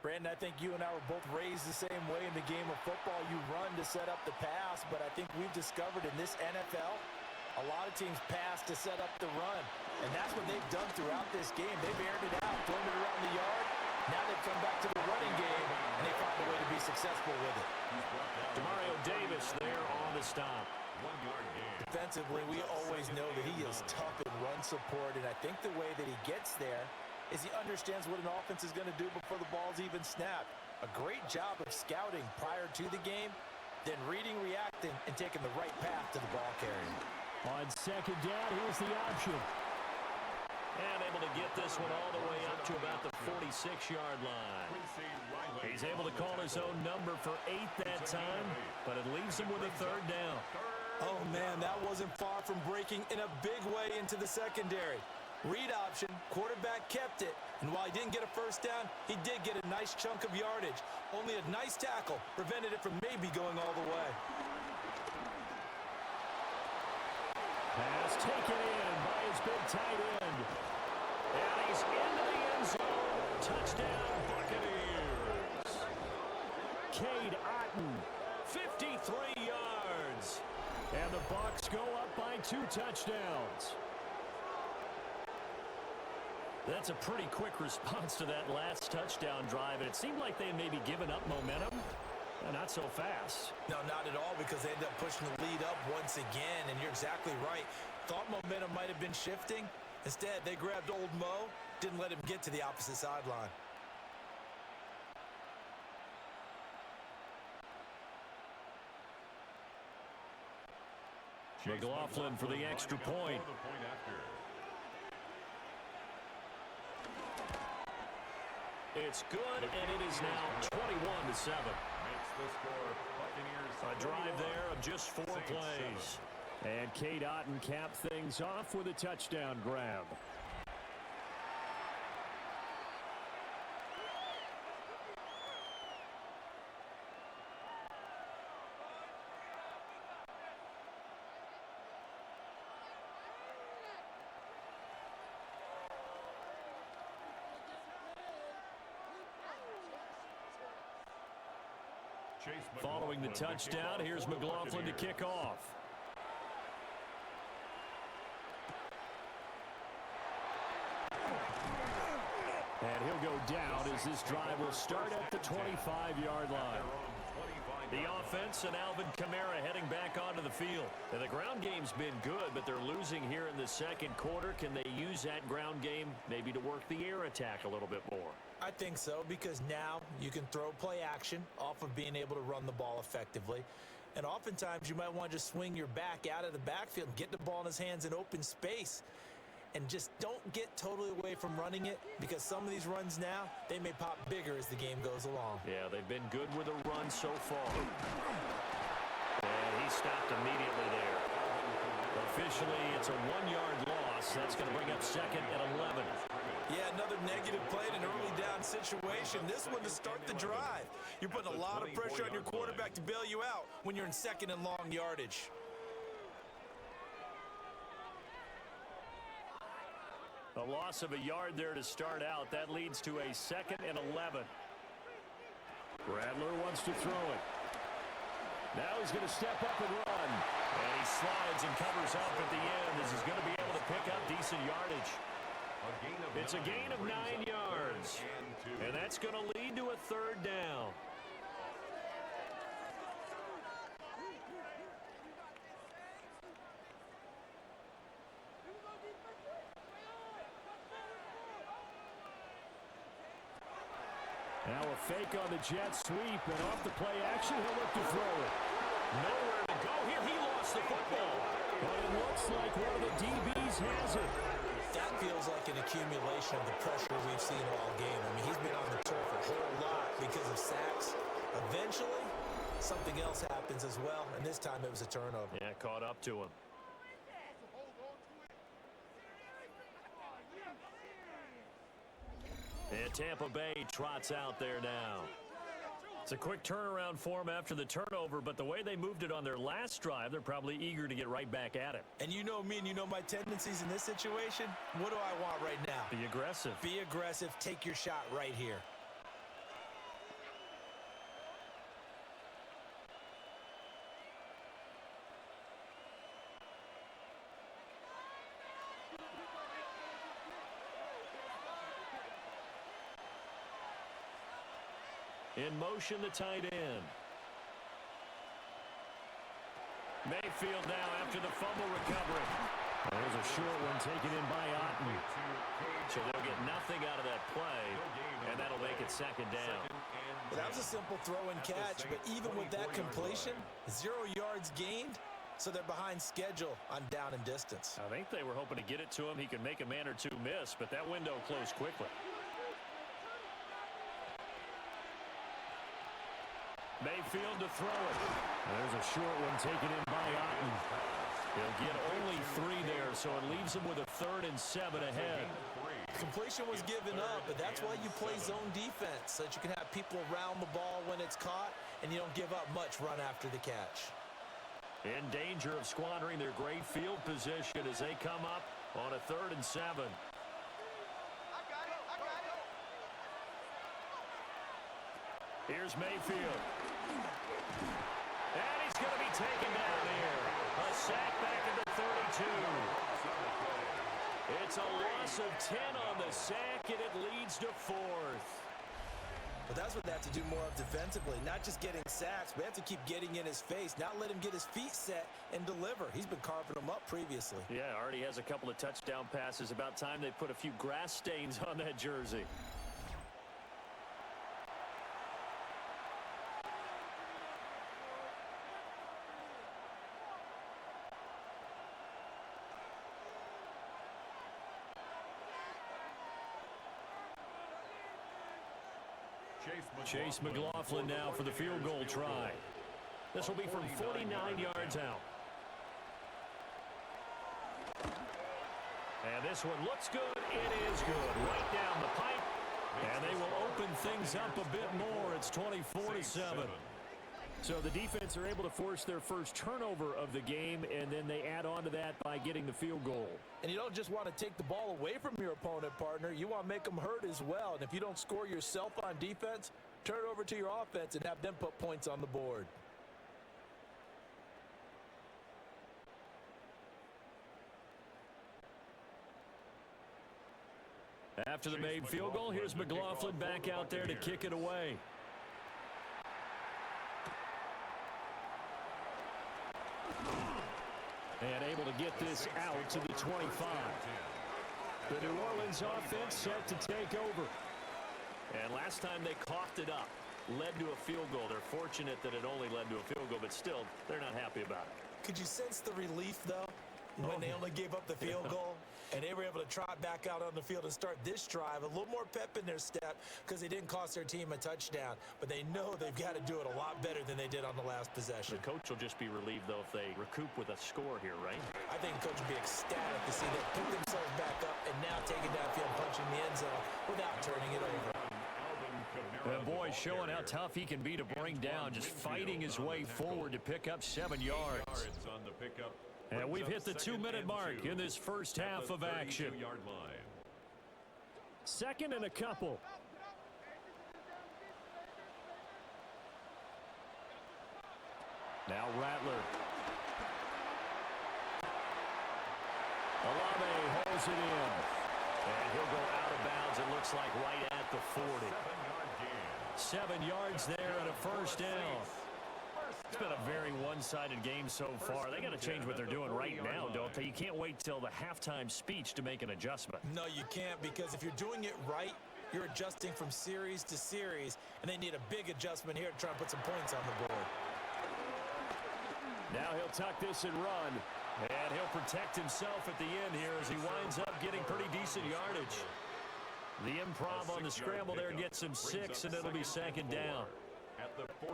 S2: Brandon, I think you and I were both raised the same way in the game of football. You run to set up the pass, but I think we've discovered in this NFL, a lot of teams pass to set up the run. And that's what they've done throughout this game. They've aired it out, thrown it around the yard. Now they've come back to the running game, and they find a way to be successful with it.
S1: Demario Davis there on the stop.
S3: 1 yard gain.
S2: Defensively, we always know that he is tough in run support, and I think the way that he gets there is he understands what an offense is going to do before the ball's even snapped. A great job of scouting prior to the game, then reading, reacting, and taking the right path to the ball carrier.
S4: On second down, here's the option.
S1: And able to get this one all the way up to about the 46-yard line. He's able to call his own number for 8 that time, but it leaves him with a 3rd down.
S2: Oh, man, that wasn't far from breaking in a big way into the secondary. Read option, quarterback kept it, and while he didn't get a first down, he did get a nice chunk of yardage. Only a nice tackle prevented it from maybe going all the way.
S4: Pass taken in by his big tight end.
S1: And he's into the end zone. Touchdown, Buccaneers.
S4: Cade Otton,
S1: 53 yards.
S4: and the Bucs go up by 2 touchdowns.
S1: That's a pretty quick response to that last touchdown drive, and it seemed like they may be giving up momentum. Not so fast.
S2: No, not at all, because they ended up pushing the lead up once again, and you're exactly right. Thought momentum might have been shifting. Instead, they grabbed old Mo, didn't let him get to the opposite sideline.
S1: McLaughlin for the extra point. It's good, and it is now 21-7. A drive there of just 4 plays.
S4: And Gxlden capped things off with a touchdown grab. Following the touchdown, here's Gxlden to kick off. And he'll go down as this drive will start at the 25-yard line. The offense and Alvin Kamara heading back onto the field. And the ground game's been good, but they're losing here in the second quarter. Can they use that ground game maybe to work the air attack a little bit more?
S2: I think so, because now you can throw play action off of being able to run the ball effectively. And oftentimes you might want to just swing your back out of the backfield and get the ball in his hands in open space. And just don't get totally away from running it, because some of these runs now, they may pop bigger as the game goes along.
S4: Yeah, they've been good with a run so far. And he stopped immediately there. Officially, it's a 1-yard loss. That's going to bring up second and 11.
S2: Yeah, another negative play in an early down situation. This one to start the drive. You're putting a lot of pressure on your quarterback to bail you out when you're in second and long yardage.
S4: A loss of a yard there to start out. That leads to a second and 11. Rattler wants to throw it. Now he's going to step up and run. And he slides and covers up at the end as he's going to be able to pick up decent yardage. It's a gain of 9 yards. And that's going to lead to a third down. Now a fake on the jet sweep, and off the play action, he'll look to throw it. Nowhere to go here. He lost the football. But it looks like one of the DBs has it.
S2: That feels like an accumulation of the pressure we've seen all game. I mean, he's been on the turf a whole lot because of sacks. Eventually, something else happens as well, and this time it was a turnover.
S4: Yeah, caught up to him. And Tampa Bay trots out there now. It's a quick turnaround for them after the turnover, but the way they moved it on their last drive, they're probably eager to get right back at it.
S2: And you know me and you know my tendencies in this situation. What do I want right now?
S4: Be aggressive.
S2: Be aggressive. Take your shot right here.
S4: In motion, the tight end. Mayfield now after the fumble recovery. There's a short one taken in by Otten. So they'll get nothing out of that play, and that'll make it second down.
S2: Well, that was a simple throw and catch, but even with that completion, 0 yards gained, so they're behind schedule on down and distance.
S4: I think they were hoping to get it to him. He could make a man or two miss, but that window closed quickly. Mayfield to throw it. There's a short one taken in by Otten. He'll get only 3 there, so it leaves him with a 3rd and 7 ahead.
S2: Completion was given up, but that's why you play zone defense, so that you can have people around the ball when it's caught, and you don't give up much run after the catch.
S4: In danger of squandering their great field position as they come up on a 3rd and 7. Here's Mayfield. And he's going to be taken down here. A sack back at the 32. It's a loss of 10 on the sack, and it leads to 4th.
S2: But that's what they have to do more of defensively, not just getting sacks, but they have to keep getting in his face, not let him get his feet set and deliver. He's been carving them up previously.
S4: Yeah, already has a couple of touchdown passes. About time they put a few grass stains on that jersey. Chase McLaughlin now for the field goal try. This will be from 49 yards out.
S1: And this one looks good. It is good. Right down the pipe. And they will open things up a bit more. It's 24-7. So the defense are able to force their first turnover of the game, and then they add on to that by getting the field goal.
S2: And you don't just want to take the ball away from your opponent, partner. You want to make them hurt as well. And if you don't score yourself on defense, turn it over to your offense and have them put points on the board.
S1: After the made field goal, here's Gxlden back out there to kick it away. And able to get this out to the 25. The New Orleans offense set to take over. And last time they coughed it up, led to a field goal. They're fortunate that it only led to a field goal, but still, they're not happy about it.
S2: Could you sense the relief, though, when they only gave up the field goal? And they were able to trot back out on the field and start this drive. A little more pep in their step because they didn't cost their team a touchdown. But they know they've got to do it a lot better than they did on the last possession.
S1: The coach will just be relieved, though, if they recoup with a score here, right?
S2: I think the coach will be ecstatic to see them pick themselves back up and now take it downfield, punching the end zone without turning it over.
S1: And boy, showing how tough he can be to bring down, just fighting his way forward to pick up 7 yards.
S3: On the pickup.
S1: And we've hit the 2-minute mark in this first half of action. Second and a couple. Now Rattler. Olave holds it in. And he'll go out of bounds, it looks like, right at the 40. 7 yards there and a first down. It's been a very one-sided game so far. They got to change what they're doing right now, don't they? You can't wait till the halftime speech to make an adjustment.
S2: No, you can't, because if you're doing it right, you're adjusting from series to series, and they need a big adjustment here to try and put some points on the board.
S1: Now he'll tuck this and run, and he'll protect himself at the end here as he winds up getting pretty decent yardage. The improv on the scramble there gets him 6, and it'll be second down.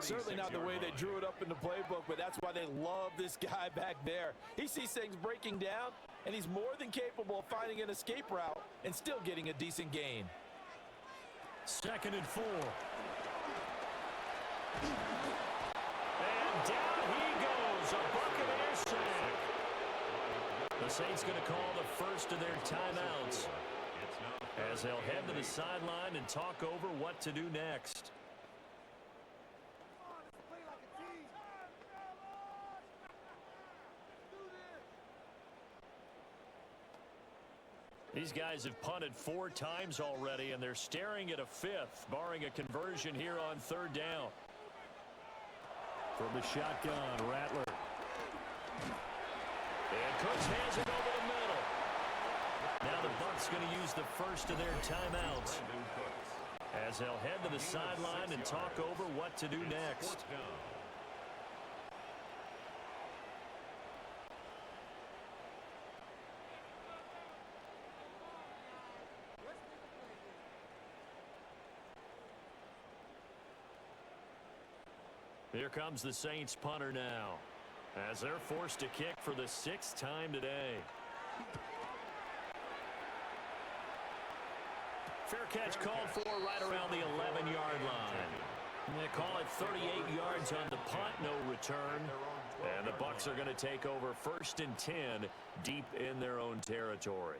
S2: Certainly not the way they drew it up in the playbook, but that's why they love this guy back there. He sees things breaking down, and he's more than capable of finding an escape route and still getting a decent gain.
S1: Second and 4. And down he goes, a Buccaneer sack. The Saints going to call the first of their timeouts as they'll head to the sideline and talk over what to do next. These guys have punted 4 times already, and they're staring at a 5th, barring a conversion here on 3rd down. From the shotgun, Rattler. And Cooks hands it over the middle. Now the Bucs going to use the first of their timeouts as they'll head to the sideline and talk over what to do next. Here comes the Saints punter now as they're forced to kick for the 6th time today. Fair catch called for right around the 11-yard line. They call it 38 yards on the punt, no return. And the Bucs are going to take over 1st and 10 deep in their own territory.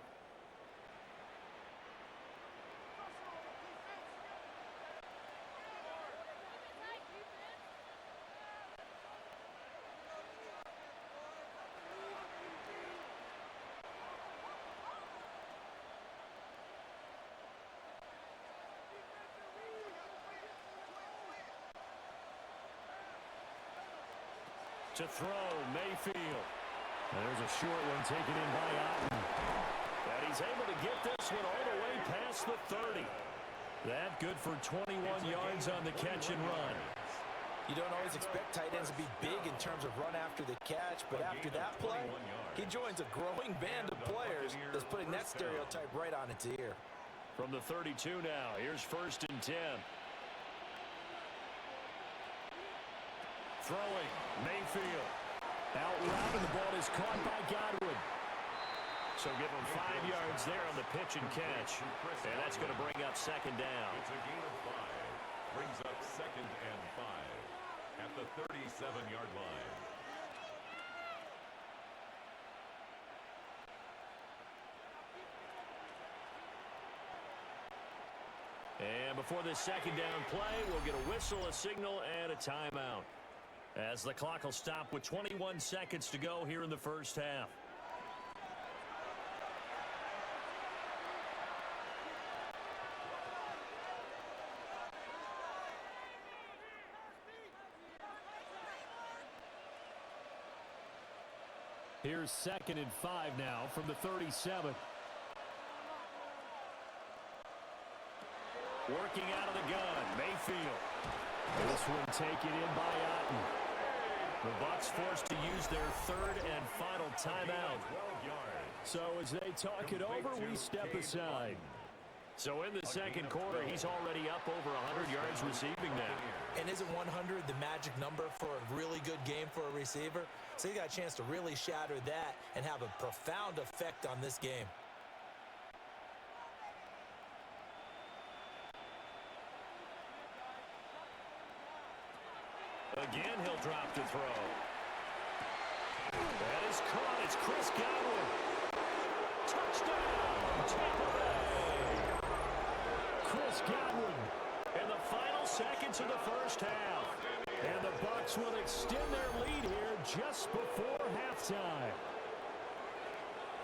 S1: To throw, Mayfield. There's a short one taken in by Otten. And he's able to get this one all the way past the 30. That good for 21 yards on the catch and run.
S2: You don't always expect tight ends to be big in terms of run after the catch, but after that play, he joins a growing band of players that's putting that stereotype right on its ear.
S1: From the 32 now, here's 1st and 10. Throwing, Mayfield. Out route, and the ball is caught by Godwin. So So give him 5 yards there on the pitch and catch. And that's going to bring up second down.
S3: It's a gain of 5. Brings up 2nd and 5 at the 37-yard line.
S1: And before this second down play, we'll get a whistle, a signal, and a timeout, as the clock will stop with 21 seconds to go here in the first half.
S4: Here's 2nd and 5 now from the 37. Working out of the gun, Mayfield. This one taken in by Otten. The Bucs forced to use their 3rd and final timeout. So as they talk it over, we step aside. So in the second quarter, he's already up over 100 yards receiving now.
S2: And isn't 100 the magic number for a really good game for a receiver? So he got a chance to really shatter that and have a profound effect on this game.
S1: Again, he'll drop to throw. That is caught. It's Chris Godwin. Touchdown, Tampa Bay.
S4: Chris Gxlden.
S1: In the final seconds of the first half.
S4: And the Bucs will extend their lead here just before halftime.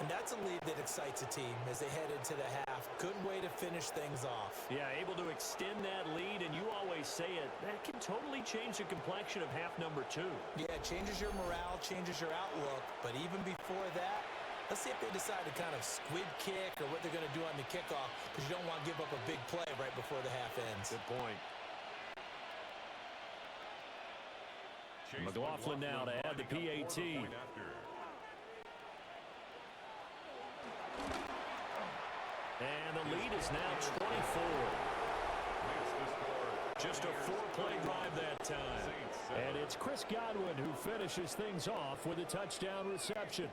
S2: And that's a lead that excites a team as they head into the half. Good way to finish things off.
S1: Yeah, able to extend that lead, and you always say it, that can totally change the complexion of half number 2.
S2: Yeah, it changes your morale, changes your outlook. But even before that, let's see if they decide to kind of squib kick or what they're going to do on the kickoff, because you don't want to give up a big play right before the half ends.
S1: Good point.
S4: McLaughlin now to add the PAT.
S1: And the lead is now 24. Just a 4-play drive that time.
S4: And it's Chris Godwin who finishes things off with a touchdown reception.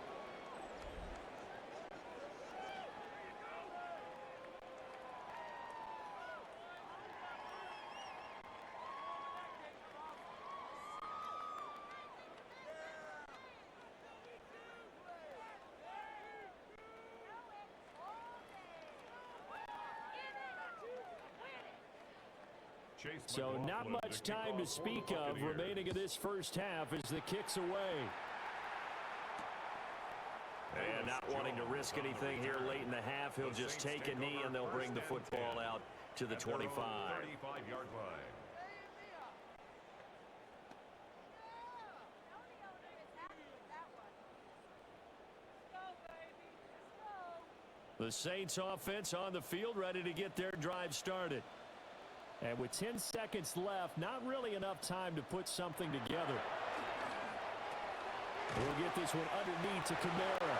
S4: So not much time to speak of remaining in this first half as the kick's away.
S1: And not wanting to risk anything here late in the half, he'll just take a knee and they'll bring the football out to the 25.
S3: 35-yard line.
S4: The Saints offense on the field, ready to get their drive started. And with 10 seconds left, not really enough time to put something together. We'll get this one underneath to Kamara.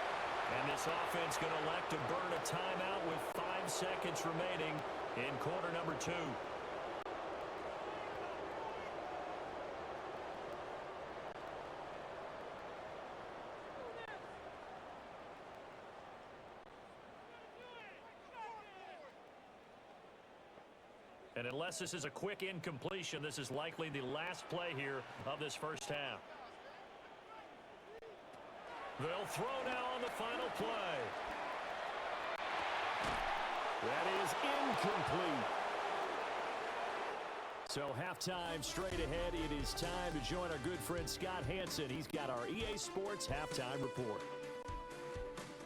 S1: And this offense going to elect to burn a timeout with 5 seconds remaining in quarter number 2. And unless this is a quick incompletion, this is likely the last play here of this first half. They'll throw now on the final play.
S4: That is incomplete. So halftime straight ahead. It is time to join our good friend Scott Hanson. He's got our EA Sports Halftime Report.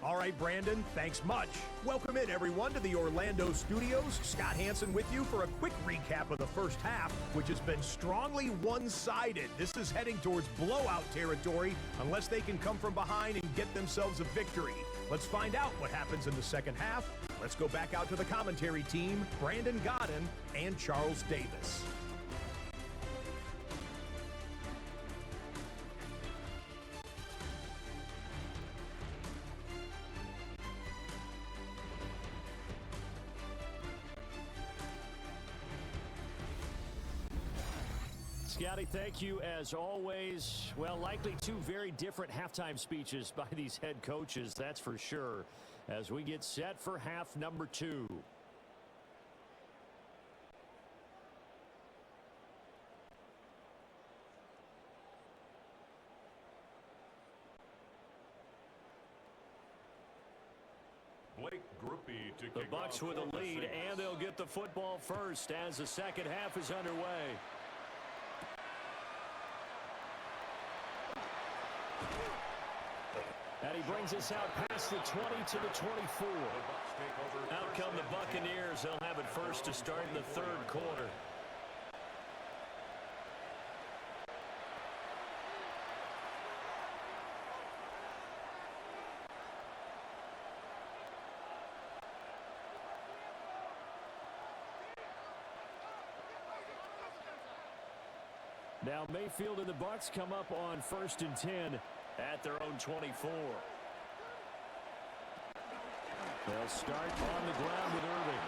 S5: All right, Brandon, thanks much. Welcome in, everyone, to the Orlando studios. Scott Hanson with you for a quick recap of the first half, which has been strongly one-sided. This is heading towards blowout territory unless they can come from behind and get themselves a victory. Let's find out what happens in the second half. Let's go back out to the commentary team, Brandon Gxlden and Charles Davis.
S4: Scotty, thank you as always. Well, likely two very different halftime speeches by these head coaches, that's for sure, as we get set for half number 2. The Bucs with a lead, and they'll get the football first as the second half is underway. And he brings us out past the 20 to the 24. Out come the Buccaneers. They'll have it first to start in the third quarter. Now Mayfield and the Bucs come up on 1st and 10 at their own 24. They'll start on the ground with Irving.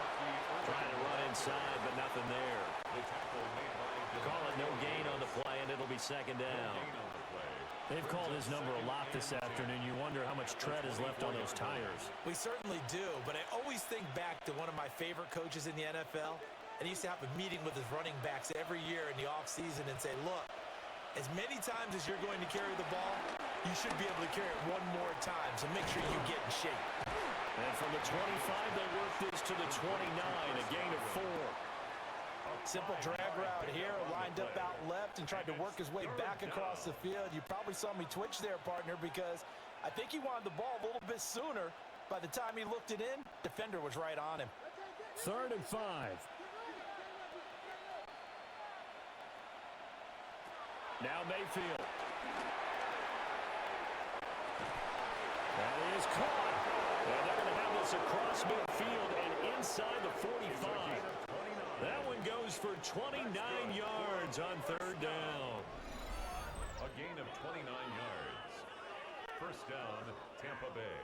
S4: Trying to run inside, but nothing there. Call it no gain on the play, and it'll be second down. They've called his number a lot this afternoon. You wonder how much tread is left on those tires.
S2: We certainly do, but I always think back to one of my favorite coaches in the NFL. And he used to have a meeting with his running backs every year in the offseason and say, look, as many times as you're going to carry the ball, you should be able to carry it one more time, so make sure you get in shape.
S4: And from the 25, they work this to the 29, a gain of 4.
S2: Simple drag route here, lined up out left and tried to work his way back across the field. You probably saw me twitch there, partner, because I think he wanted the ball a little bit sooner. By the time he looked it in, defender was right on him.
S4: 3rd and 5. Now Mayfield. That is caught. And they're going to have this across midfield and inside the 45. That one goes for 29 yards on 3rd down.
S3: A gain of 29 yards. First down, Tampa Bay.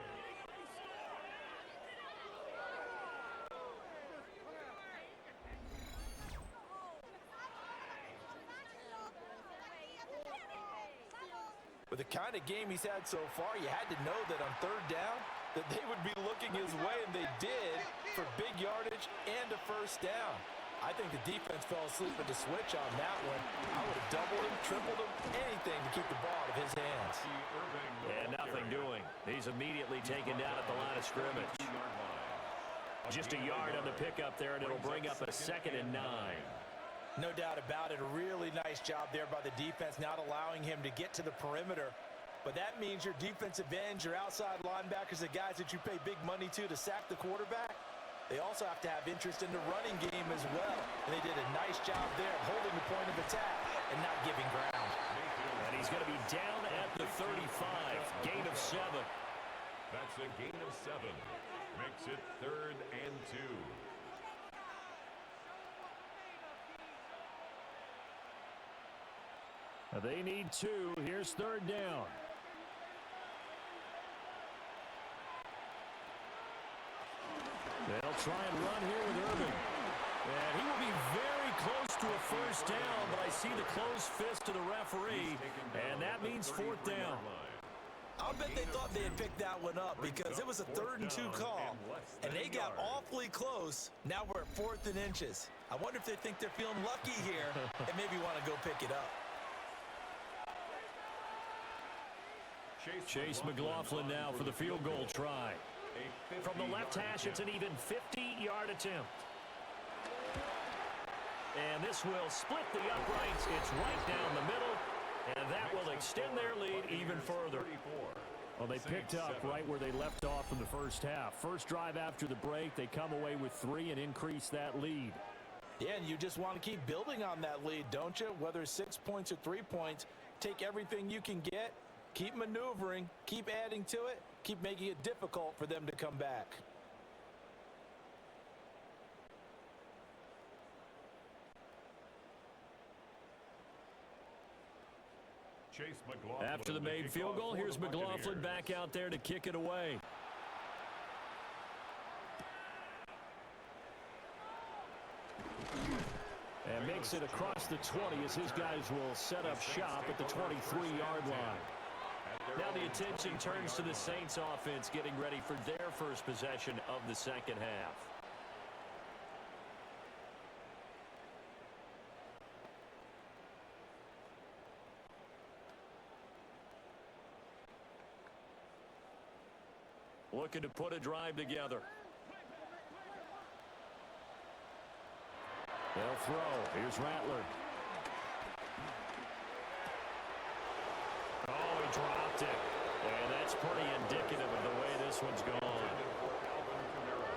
S2: With the kind of game he's had so far, you had to know that on 3rd down that they would be looking his way, and they did, for big yardage and a first down. I think the defense fell asleep at the switch on that one. I would have doubled him, tripled him, anything to keep the ball out of his hands.
S4: And nothing doing. He's immediately taken down at the line of scrimmage. Just a yard on the pickup there, and it'll bring up a 2nd and 9.
S2: No doubt about it. A really nice job there by the defense, not allowing him to get to the perimeter. But that means your defensive ends, your outside linebackers, the guys that you pay big money to sack the quarterback, they also have to have interest in the running game as well. And they did a nice job there holding the point of attack and not giving ground.
S4: And he's going to be down at the 35. Gain of 7.
S3: That's a gain of 7. Makes it 3rd and 2.
S4: They need 2. Here's 3rd down. They'll try and run here with Irving. And he will be very close to a first down, but I see the closed fist to the referee, and that means 4th down.
S2: I'll bet they thought they had picked that one up because it was a 3rd and 2 call, and they got awfully close. Now we're at 4th and inches. I wonder if they think they're feeling lucky here and maybe want to go pick it up.
S4: Chase McLaughlin now for the field goal try. From the left hash, it's an even 50-yard attempt. And this will split the uprights. It's right down the middle, and that will extend their lead even further. Well, they picked up right where they left off in the first half. First drive after the break, they come away with 3 and increase that lead.
S2: Yeah, and you just want to keep building on that lead, don't you? Whether it's 6 points or 3 points, take everything you can get. Keep maneuvering, keep adding to it, keep making it difficult for them to come back.
S4: After the made field goal, here's McLaughlin back out there to kick it away. And makes it across the 20 as his guys will set up shop at the 23-yard line. Now the attention turns to the Saints offense getting ready for their first possession of the second half. Looking to put a drive together. They'll throw. Here's Rattler. Oh, he dropped it. And that's pretty indicative of the way this one's gone.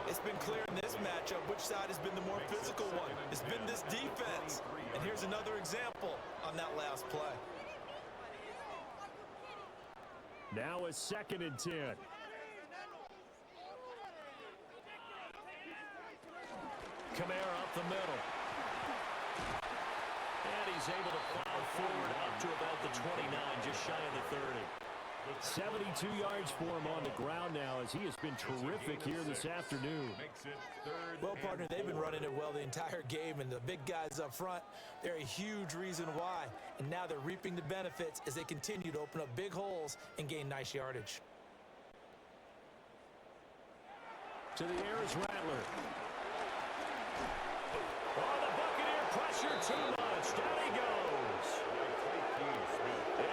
S2: It's been clear in this matchup which side has been the more physical one. It's been this defense. And here's another example on that last play.
S4: Now a 2nd and 10. Kamara up the middle. And he's able to plow forward up to about the 29, just shy of the 30. 72 yards for him on the ground now as he has been terrific here this afternoon.
S2: Well, partner, they've been running it well the entire game, and the big guys up front, they're a huge reason why. And now they're reaping the benefits as they continue to open up big holes and gain nice yardage.
S4: To the air is Rattler. Oh, the Buccaneer pressure too much. Down he goes.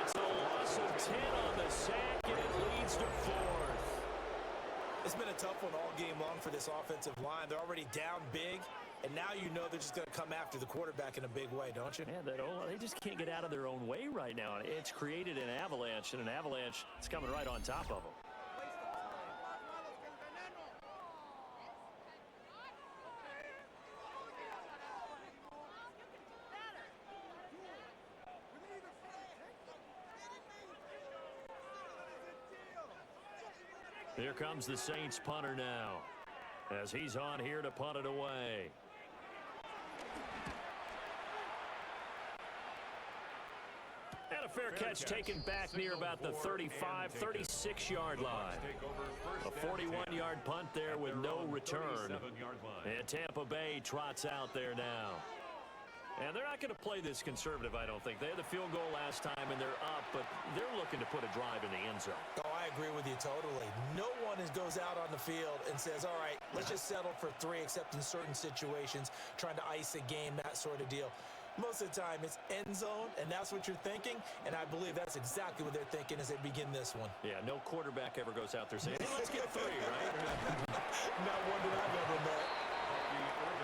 S4: It's a loss of 10 on the sack, and it leads to 4th.
S2: It's been a tough one all game long for this offensive line. They're already down big, and now you know they're just going to come after the quarterback in a big way, don't you?
S4: Man, they just can't get out of their own way right now. It's created an avalanche, and an avalanche is coming right on top of them. Here comes the Saints punter now as he's on here to punt it away. And a fair catch taken back near about the 35, 36-yard line. A 41-yard punt there with no return. And Tampa Bay trots out there now. And they're not going to play this conservative, I don't think. They had the field goal last time, and they're up, but they're looking to put a drive in the end zone.
S2: Oh, I agree with you totally. No one goes out on the field and says, all right, let's just settle for 3, except in certain situations, trying to ice a game, that sort of deal. Most of the time, it's end zone, and that's what you're thinking, and I believe that's exactly what they're thinking as they begin this one.
S4: Yeah, no quarterback ever goes out there saying, hey, let's get 3, right?
S2: Not one that I've ever met.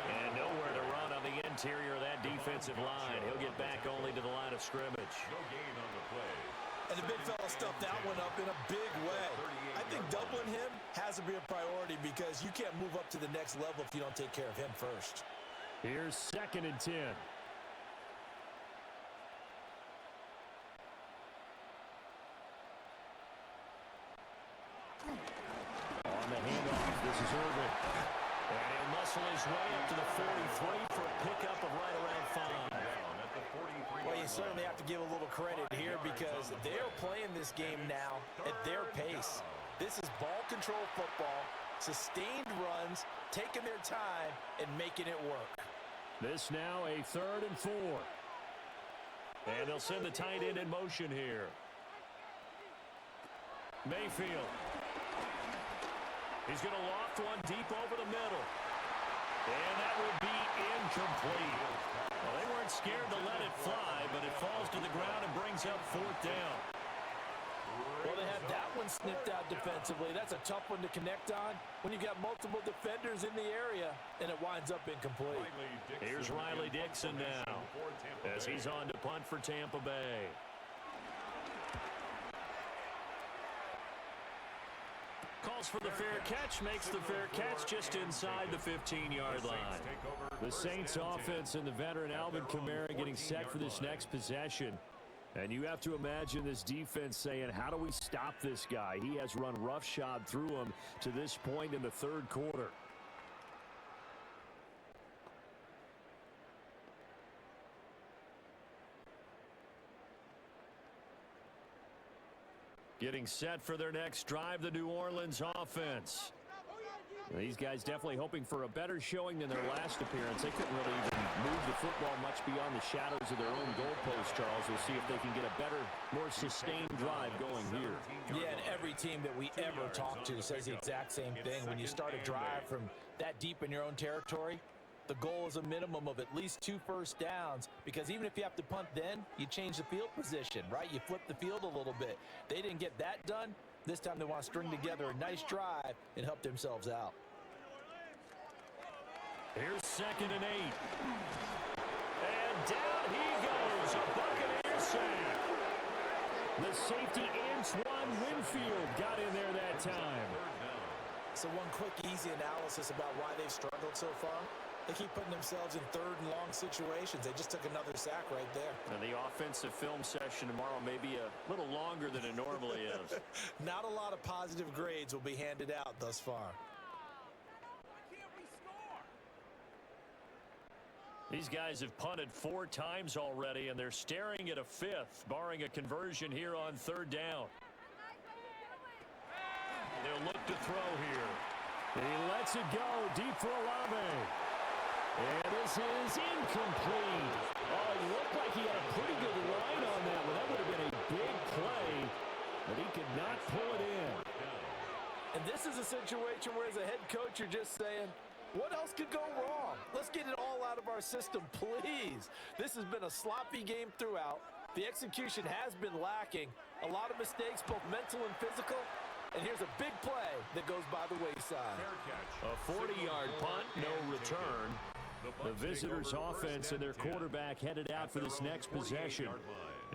S4: And nowhere to run on the interior of that defensive line. He'll get back only to the line of scrimmage.
S3: No gain on the play.
S2: And the big fella stuffed that one up in a big way. I think doubling him has to be a priority because you can't move up to the next level if you don't take care of him first.
S4: Here's 2nd and 10. On the handoff, this is Irvin. And he'll muscle his way up to the 43 for a pickup of right around 5.
S2: Well, you certainly have to give a little credit here because they're playing this game now at their pace. This is ball control football, sustained runs, taking their time, and making it work.
S4: This now a 3rd and 4. And they'll send the tight end in motion here. Mayfield. He's going to loft one deep over the middle. And that will be incomplete. Well, they weren't scared to let it fly, but it falls to the ground and brings up 4th down.
S2: Well, they had that one snipped out defensively. That's a tough one to connect on when you got multiple defenders in the area, and it winds up incomplete.
S4: Here's Riley Dixon now as he's on to punt for Tampa Bay. Calls for the fair catch, makes the fair catch just inside the 15-yard line. The Saints offense and the veteran Alvin Kamara getting set for this next possession. And you have to imagine this defense saying, how do we stop this guy? He has run roughshod through him to this point in the 3rd quarter. Getting set for their next drive, the New Orleans offense. These guys definitely hoping for a better showing than their last appearance. They couldn't really even move the football much beyond the shadows of their own goalpost, Charles. We'll see if they can get a better, more sustained drive going here.
S2: Yeah, and every team that we ever talk to says the exact same thing. When you start a drive from that deep in your own territory, the goal is a minimum of at least 2 first downs, because even if you have to punt then, you change the field position, right? You flip the field a little bit. They didn't get that done. This time they want to string together a nice drive and help themselves out.
S4: Here's 2nd and 8. And down he goes. A Buccaneers sack. The safety Antoine Winfield got in there that time.
S2: So one quick, easy analysis about why they've struggled so far. They keep putting themselves in 3rd and long situations. They just took another sack right there.
S4: And the offensive film session tomorrow may be a little longer than it normally is.
S2: Not a lot of positive grades will be handed out thus far.
S4: These guys have punted 4 times already, and they're staring at a 5th, barring a conversion here on 3rd down. They'll look to throw here. He lets it go deep for Olave. And this is incomplete. Oh, it looked like he had a pretty good line on that one. That would have been a big play, but he could not pull it in.
S2: And this is a situation where as a head coach, you're just saying, what else could go wrong? Let's get it all out of our system, please. This has been a sloppy game throughout. The execution has been lacking. A lot of mistakes, both mental and physical. And here's a big play that goes by the wayside.
S4: A 40-yard punt, no return. The visitors' offense and their quarterback headed out for this next possession.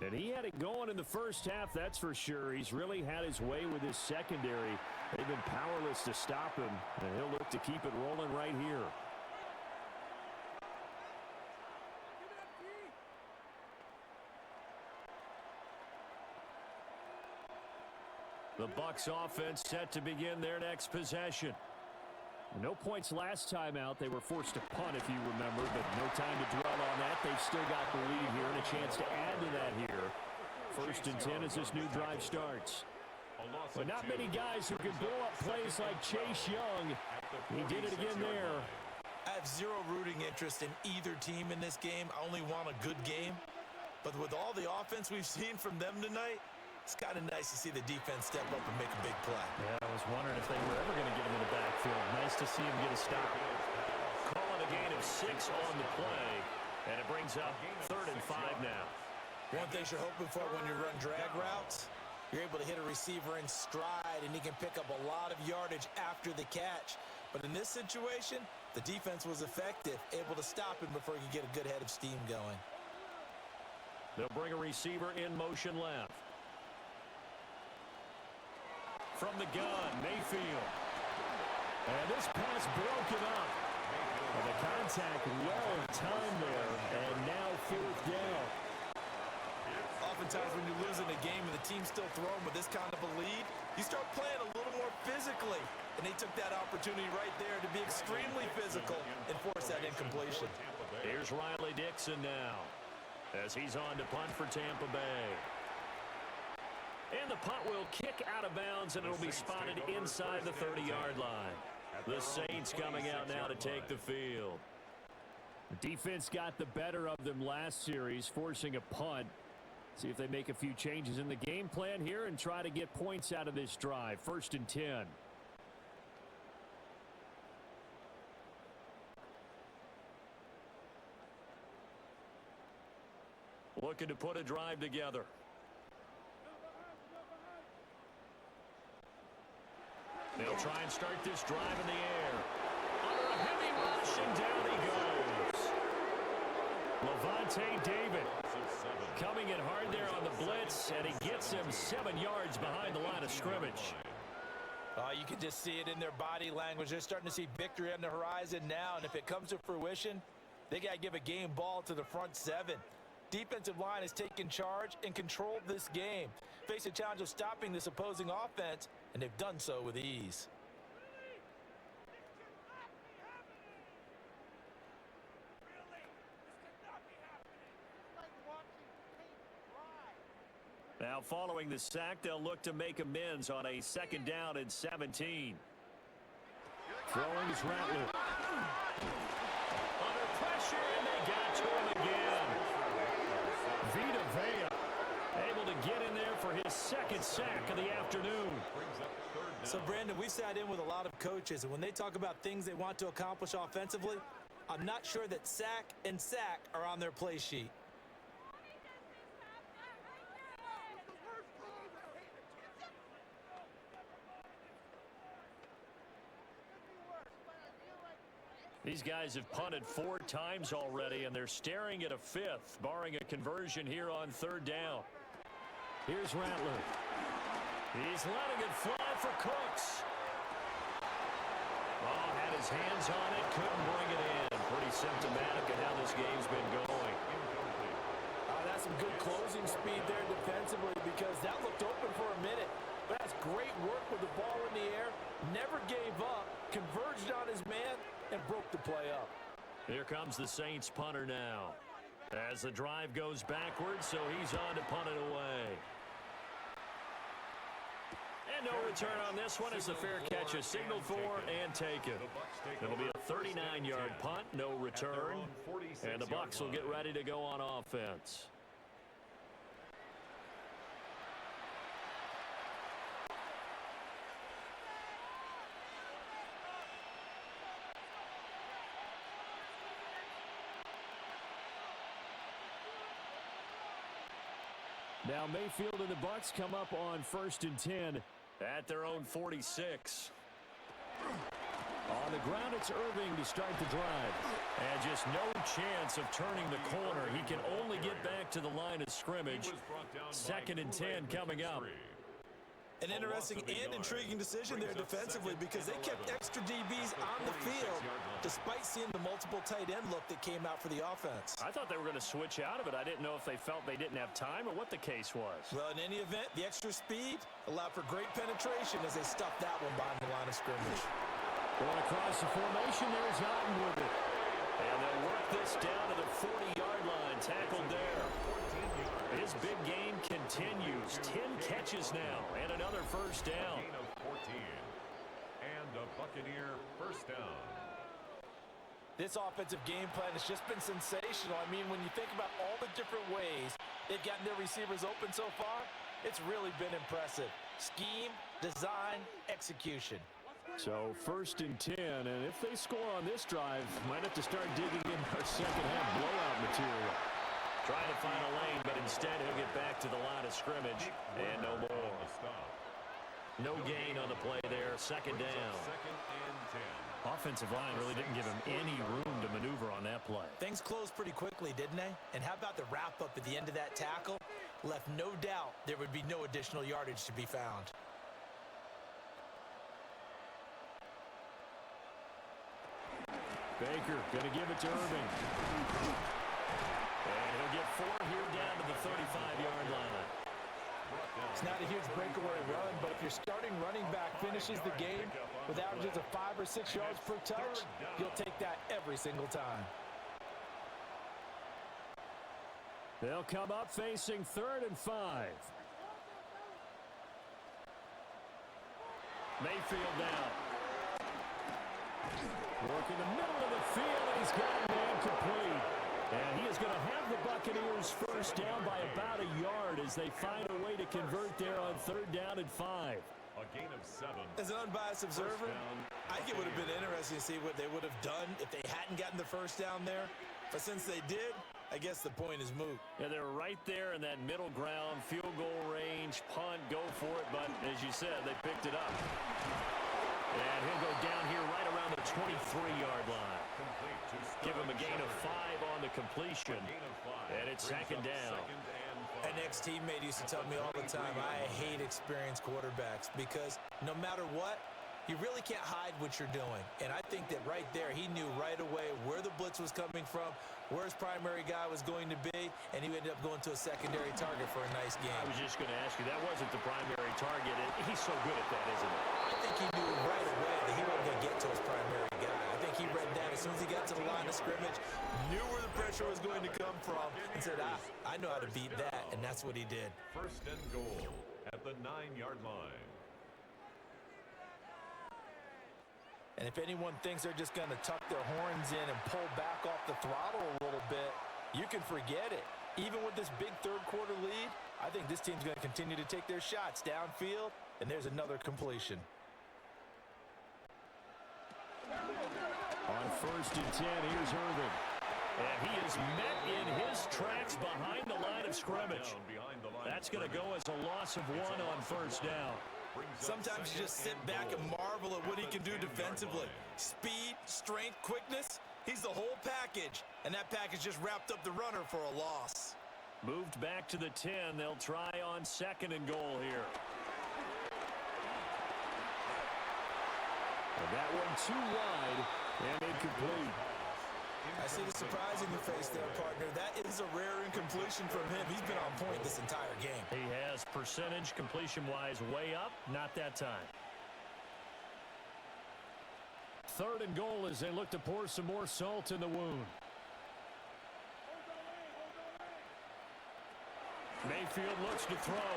S4: And he had it going in the first half, that's for sure. He's really had his way with his secondary. They've been powerless to stop him, and he'll look to keep it rolling right here. The Bucs offense set to begin their next possession. No points last time out. They were forced to punt, if you remember, but no time to dwell on that. They've still got the lead here and a chance to add to that here. 1st and 10 as this new drive starts. But not many guys who can blow up plays like Chase Young. He did it again there.
S2: I have zero rooting interest in either team in this game. I only want a good game. But with all the offense we've seen from them tonight, it's kind of nice to see the defense step up and make a big play.
S4: Yeah, I was wondering if they were ever going to get him in the backfield. Nice to see him get a stop. Call it a gain of 6 on the play, and it brings up 3rd and 5 now.
S2: One thing you're hoping for when you run drag routes, you're able to hit a receiver in stride, and he can pick up a lot of yardage after the catch. But in this situation, the defense was effective, able to stop him before he could get a good head of steam going.
S4: They'll bring a receiver in motion left. From the gun, Mayfield. And this pass broken up. And the contact well timed there. And now 4th down.
S2: Oftentimes when you're losing a game and the team's still throwing with this kind of a lead, you start playing a little more physically. And they took that opportunity right there to be extremely physical and force that incompletion.
S4: Here's Riley Dixon now, as he's on to punt for Tampa Bay. And the punt will kick out of bounds, and it'll be spotted inside the 30-yard line. The Saints coming out now to take the field. The defense got the better of them last series, forcing a punt. See if they make a few changes in the game plan here and try to get points out of this drive. 1st and 10. Looking to put a drive together. They'll try and start this drive in the air. Under a heavy rush, and down he goes. Levante David coming in hard there on the blitz, and he gets him 7 yards behind the line of scrimmage.
S2: You can just see it in their body language. They're starting to see victory on the horizon now, and if it comes to fruition, they got to give a game ball to the front 7. Defensive line has taken charge and controlled this game. Face a challenge of stopping this opposing offense, and they've done so with ease.
S4: Now following the sack, they'll look to make amends on a 2nd down and 17. Throwing is Rattler.
S1: Under pressure, and they got to him again.
S4: Vita Vea able to get in there for his second sack of the afternoon.
S2: So, Brandon, we sat in with a lot of coaches, and when they talk about things they want to accomplish offensively, I'm not sure that sack and sack are on their play sheet.
S4: These guys have punted 4 times already, and they're staring at a 5th, barring a conversion here on 3rd down. Here's Rattler. He's letting it fly for Cooks. Oh, had his hands on it, couldn't bring it in. Pretty symptomatic of how this game's been going.
S2: That's some good closing speed there defensively because that looked open for a minute. But that's great work with the ball in the air. Never gave up, converged on his man, and broke the play up.
S4: Here comes the Saints punter now. As the drive goes backwards, so he's on to punt it away. And no return on this one as the fair catch is signaled for and taken. It'll be a 39-yard punt, no return. And the Bucs will get ready to go on offense. Now Mayfield and the Bucs come up on 1st and 10 at their own 46. On the ground, it's Irving to start the drive. And just no chance of turning the corner. He can only get back to the line of scrimmage. 2nd and 10 coming up.
S2: An interesting and intriguing decision there defensively because they kept extra DBs on the field despite seeing the multiple tight end look that came out for the offense.
S4: I thought they were going to switch out of it. I didn't know if they felt they didn't have time or what the case was.
S2: Well, in any event, the extra speed allowed for great penetration as they stuffed that one behind the line of scrimmage.
S4: Going across the formation, there's Otten with it. And they'll work this down to the 40-yard line, tackled there. His big game continues. 10 catches now and another first down.
S3: Gain of 14. And a Buccaneer first down.
S2: This offensive game plan has just been sensational. I mean, when you think about all the different ways they've gotten their receivers open so far, it's really been impressive. Scheme, design, execution.
S4: So 1st and 10, and if they score on this drive, might have to start digging in our second half blowout material. Trying to find a lane, but instead he'll get back to the line of scrimmage, and no more. No gain on the play there, 2nd down. Offensive line really didn't give him any room to maneuver on that play.
S2: Things closed pretty quickly, didn't they? And how about the wrap-up at the end of that tackle? Left no doubt there would be no additional yardage to be found.
S4: Baker going to give it to Irving. And he'll get 4 here down to the 35-yard line.
S2: It's not a huge breakaway run, but if your starting running back finishes the game with averages of 5 or 6 yards per touch, you'll take that every single time.
S4: They'll come up facing 3rd and 5. Mayfield now. Working the middle of the field, and he's got a man complete. And he is going to have the Buccaneers first down by about a yard as they find a way to convert there on 3rd down and 5.
S3: A gain of 7.
S2: As an unbiased observer, I think it would have been interesting to see what they would have done if they hadn't gotten the first down there. But since they did, I guess the point is moot.
S4: Yeah, they're right there in that middle ground, field goal range, punt, go for it. But as you said, they picked it up. And he'll go down here right around the 23-yard line. Give him a gain of 5 on the completion. And it's 2nd down.
S2: An ex-teammate used to tell me all the time, I hate experienced quarterbacks because no matter what, you really can't hide what you're doing. And I think that right there, he knew right away where the blitz was coming from, where his primary guy was going to be, and he ended up going to a secondary target for a nice game.
S4: I was just going to ask you, that wasn't the primary target. He's so good at that, isn't he?
S2: I think he knew right away that he wasn't going to get to his primary guy. I think he read that as soon as he got to the line of scrimmage, knew where the pressure was going to come from, and said, I know how to beat that, and that's what he did.
S3: 1st and goal at the 9-yard line.
S2: And if anyone thinks they're just going to tuck their horns in and pull back off the throttle a little bit, you can forget it. Even with this big third-quarter lead, I think this team's going to continue to take their shots downfield, and there's another completion.
S4: On 1st and 10, here's Irvin. And he is met in his tracks behind the line of scrimmage. That's going to go as a loss of 1 on 1st down.
S2: Sometimes you just sit back and marvel at what he can do defensively. Speed, strength, quickness, he's the whole package. And that package just wrapped up the runner for a loss.
S4: Moved back to the 10. They'll try on 2nd and goal here. And that one too wide and incomplete.
S2: I see the surprise in your face there, partner. That is a rare incompletion from him. He's been on point this entire game.
S4: He has percentage completion-wise way up. Not that time. 3rd and goal as they look to pour some more salt in the wound. Mayfield looks to throw.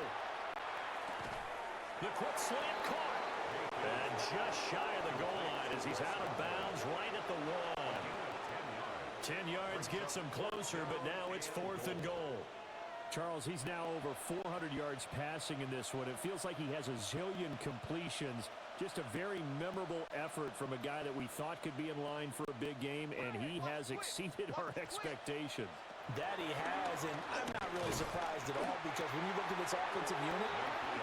S4: The quick slant caught. And just shy of the goal line as he's out of bounds right at the 1. 10 yards gets him closer, but now it's 4th and goal. Charles, he's now over 400 yards passing in this one. It feels like he has a zillion completions. Just a very memorable effort from a guy that we thought could be in line for a big game, and he has exceeded our expectations.
S2: That he has, and I'm not really surprised at all because when you look at this offensive unit,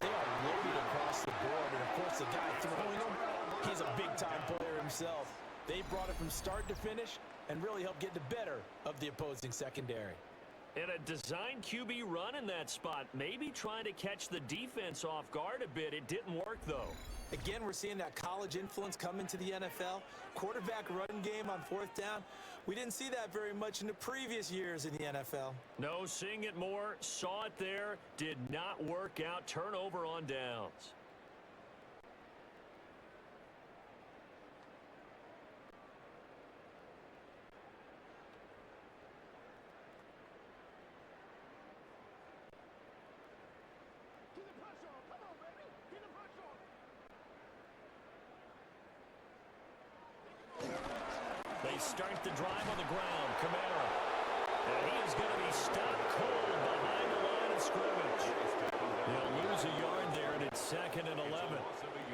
S2: they are loaded across the board. And, of course, the guy throwing them, he's a big-time player himself. They brought it from start to finish and really helped get the better of the opposing secondary.
S4: And a design QB run in that spot, maybe trying to catch the defense off guard a bit. It didn't work, though.
S2: Again, we're seeing that college influence come into the NFL. Quarterback run game on 4th down. We didn't see that very much in the previous years in the NFL.
S4: No, seeing it more, saw it there, did not work out. Turnover on downs. They start the drive on the ground. Kamara. And he is going to be stopped cold behind the line of scrimmage. They'll lose a yard there, and it's 2nd and 11.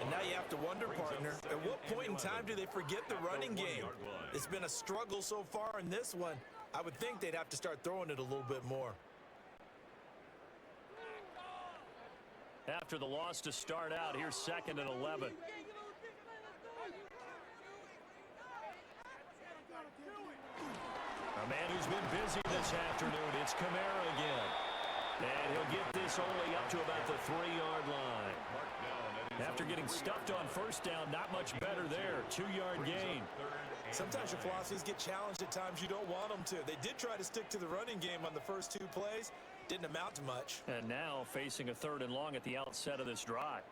S2: And now you have to wonder, partner, at what point in time do they forget the running game? It's been a struggle so far in this one. I would think they'd have to start throwing it a little bit more.
S4: After the loss to start out, here's 2nd and 11. A man who's been busy this afternoon, it's Kamara again. And he'll get this only up to about the 3-yard line. After getting stuffed on 1st down, not much better there. 2-yard gain.
S2: Sometimes your philosophies get challenged at times you don't want them to. They did try to stick to the running game on the first 2 plays. Didn't amount to much.
S4: And now facing a 3rd and long at the outset of this drive.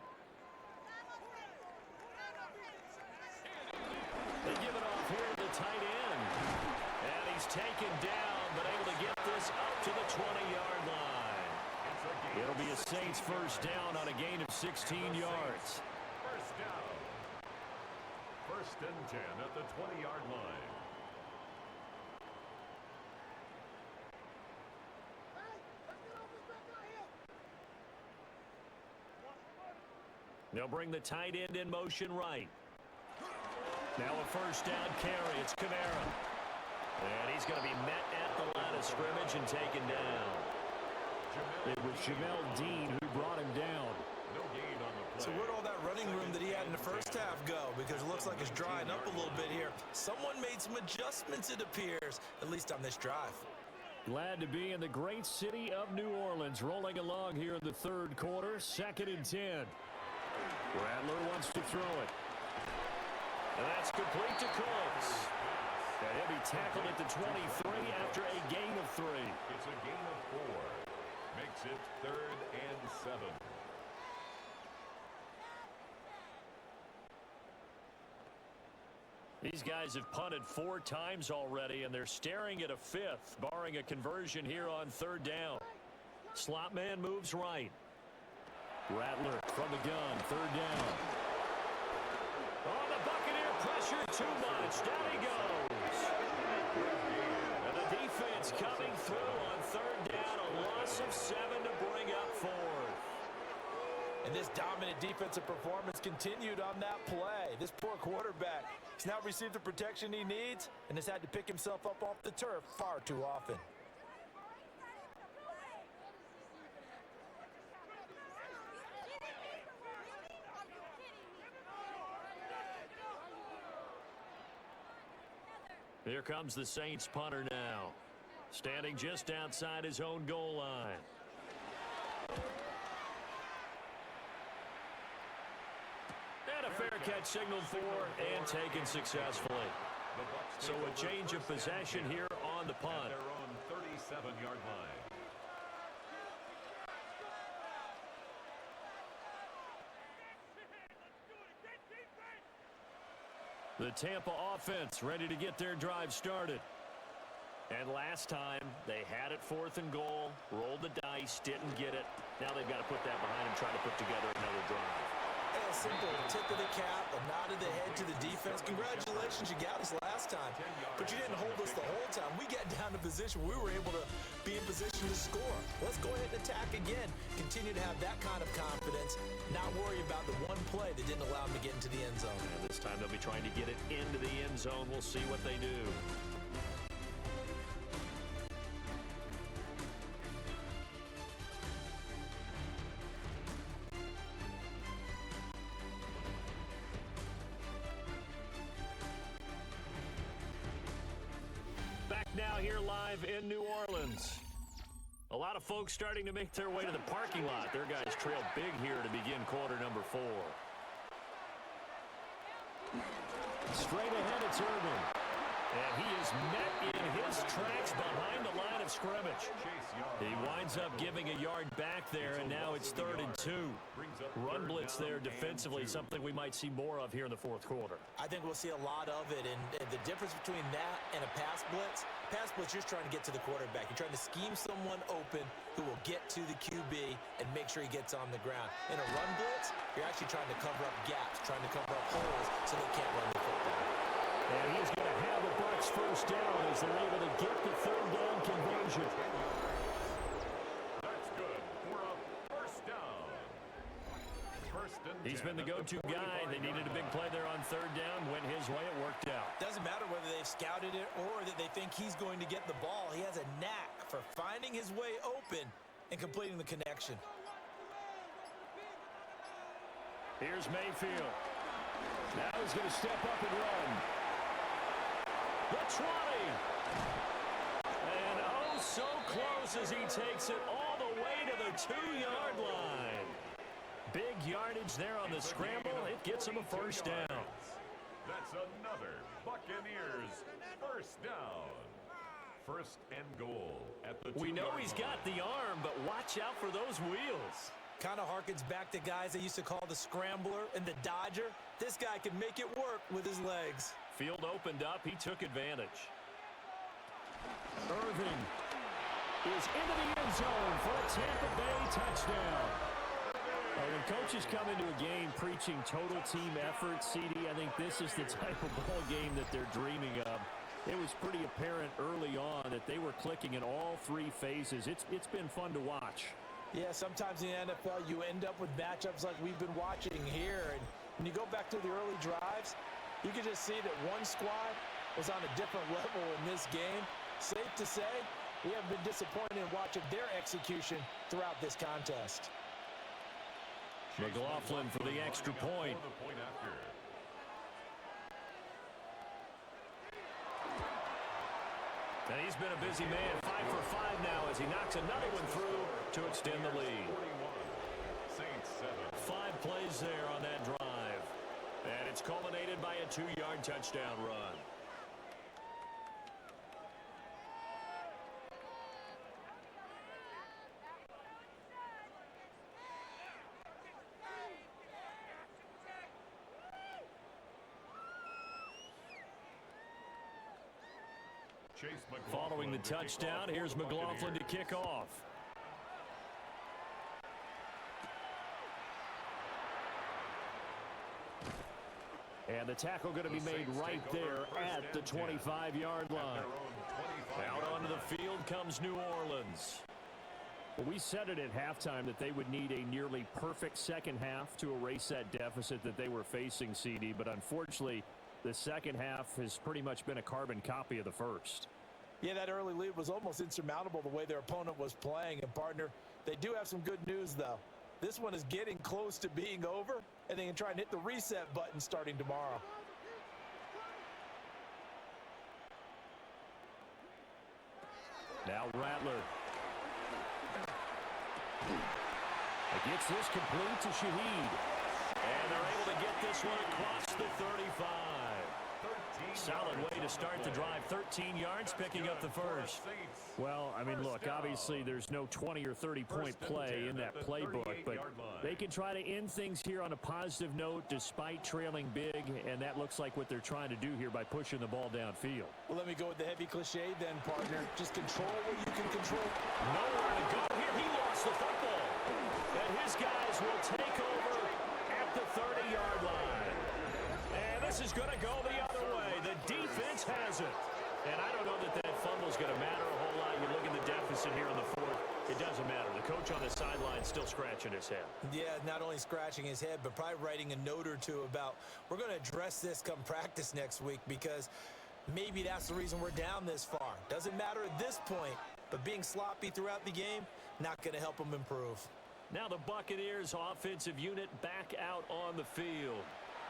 S4: They give it off here to the tight end. And he's taken down, but able to get this up to the 20-yard line. It'll be a Saints 1st down on a gain of 16 yards.
S3: 1st down. 1st and 10 at the 20-yard line.
S4: They'll bring the tight end in motion right. Now a 1st down carry. It's Kamara. And he's going to be met at the line of scrimmage and taken down. It was Jamel Dean who brought him down.
S3: No gain on the play.
S2: So where'd all that running room that he had in the 1st half go? Because it looks like it's drying up a little bit here. Someone made some adjustments, it appears, at least on this drive.
S4: Glad to be in the great city of New Orleans, rolling along here in the 3rd quarter. 2nd and 10. Rattler wants to throw it. And that's complete to Cooks. And he'll be tackled at the 23 after a gain of 3.
S3: It's a gain of 4. Makes it 3rd and 7.
S4: These guys have punted 4 times already, and they're staring at a 5th, barring a conversion here on 3rd down. Slot man moves right. Rattler from the gun, 3rd down. Oh, the Buccaneer pressure
S1: too much. Down he goes. And the defense coming through on third down. A loss of 7 to bring up fourth.
S2: And this dominant defensive performance continued on that play. This poor quarterback has now received the protection he needs and has had to pick himself up off the turf far too often.
S1: Here comes the Saints punter now, standing just outside his own goal line. And a fair catch signaled for and taken successfully. So a change of possession here on the punt.
S3: At their own 37-yard line.
S1: The Tampa offense ready to get their drive started. And last time, they had it 4th and goal, rolled the dice, didn't get it. Now they've got to put that behind them, try to put together another drive.
S2: A simple tip of the cap, a nod of the head to the defense. Congratulations, you got us last time. But you didn't hold us the whole time. We got down to position. We were able to be in position to score. Let's go ahead and attack again. Continue to have that kind of confidence. Not worry about the one play that didn't allow them to get into the end zone.
S1: And this time they'll be trying to get it into the end zone. We'll see what they do. Now here live in New Orleans. A lot of folks starting to make their way to the parking lot. Their guys trail big here to begin quarter number 4. Straight ahead, it's Irvin. And he is met in his tracks behind the line of scrimmage. He winds up giving a yard back there, and now it's 3rd and 2. Run blitz there defensively, something we might see more of here in the 4th quarter.
S2: I think we'll see a lot of it, and the difference between that and a pass blitz, you're just trying to get to the quarterback. You're trying to scheme someone open who will get to the QB and make sure he gets on the ground. In a run blitz, you're actually trying to cover up gaps, trying to cover up holes so they can't run the football.
S1: And he's going to have the Bucs first down as they're able to get the 3rd down conversion.
S3: That's good for a first down.
S1: He's been the go-to guy. They needed a big play there on 3rd down. Went his way. It worked out.
S2: Doesn't matter whether they've scouted it or that they think he's going to get the ball. He has a knack for finding his way open and completing the connection.
S1: Here's Mayfield. Now he's going to step up and run. The 20. And oh, so close as he takes it all the way to the 2-yard line. Big yardage there on the scramble. It gets him a first down.
S3: That's another Buccaneers first down. 1st and goal at the 2-yard line.
S1: We know he's got the arm, but watch out for those wheels.
S2: Kind of harkens back to guys they used to call the scrambler and the dodger. This guy can make it work with his legs.
S1: Field opened up. He took advantage. Irving is into the end zone for a Tampa Bay touchdown. When coaches come into a game preaching total team effort, CD, I think this is the type of ball game that they're dreaming of. It was pretty apparent early on that they were clicking in all 3 phases. It's been fun to watch.
S2: Yeah, sometimes in the NFL you end up with matchups like we've been watching here. And when you go back to the early drives, you can just see that one squad was on a different level in this game. Safe to say, we have been disappointed in watching their execution throughout this contest.
S1: McLaughlin for the extra point. And he's been a busy man, 5 for 5 now as he knocks another one through to extend the lead. 5 plays there on that drive. And it's culminated by a 2-yard touchdown run. Following the touchdown, here's McLaughlin to kick off.
S4: And the tackle going to be made right there at the 25-yard line.
S1: Out onto the field comes New Orleans.
S4: Well, we said it at halftime that they would need a nearly perfect second half to erase that deficit that they were facing, CD. But unfortunately, the second half has pretty much been a carbon copy of the first.
S2: Yeah, that early lead was almost insurmountable the way their opponent was playing. And, partner, they do have some good news, though. This one is getting close to being over, and they can try and hit the reset button starting tomorrow.
S4: Now Rattler. Gets this complete to Shaheed.
S1: And they're able to get this one across the 35. Solid way to start the drive. 13 yards, picking up the first.
S4: Well, I mean, look, obviously there's no 20 or 30-point play in that playbook, but they can try to end things here on a positive note despite trailing big, and that looks like what they're trying to do here by pushing the ball downfield.
S2: Well, let me go with the heavy cliche then, partner. Just control what you can control.
S1: Nowhere to go here. He lost the football. And his guys will take over at the 30-yard line. And this is going to go the other way. The defense has it. And I don't know that fumble's going to matter a whole lot. You look at the deficit here in the fourth. It doesn't matter. The coach on the sideline still scratching his head.
S2: Yeah, not only scratching his head, but probably writing a note or two about we're going to address this come practice next week because maybe that's the reason we're down this far. Doesn't matter at this point, but being sloppy throughout the game, not going to help them improve.
S1: Now the Buccaneers offensive unit back out on the field.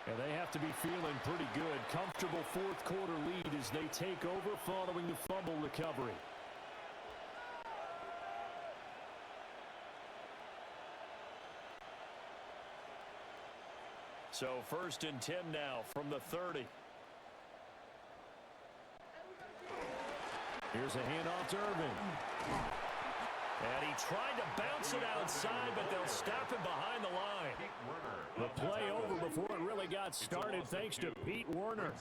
S4: And they have to be feeling pretty good. Comfortable fourth quarter lead as they take over following the fumble recovery.
S1: So 1st and 10 now from the 30.
S4: Here's a handoff to Irvin.
S1: And he tried to bounce it outside, but they'll stop him behind the line.
S4: The play over before it really got started thanks to Pete Werner.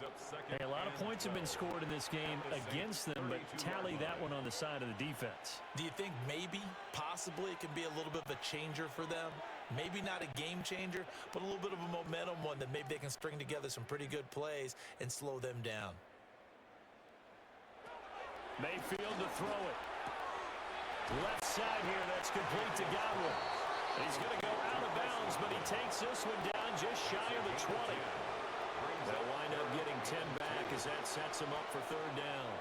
S1: Hey, a lot of points have been scored in this game against them, but tally that one on the side of the defense.
S2: Do you think maybe, possibly, it can be a little bit of a changer for them? Maybe not a game changer, but a little bit of a momentum one that maybe they can string together some pretty good plays and slow them down.
S1: Mayfield to throw it. Left side here, that's complete to Gxlden. He's going to go out of bounds, but he takes this one down just shy of the 20. They'll wind up getting 10 back as that sets him up for 3rd down.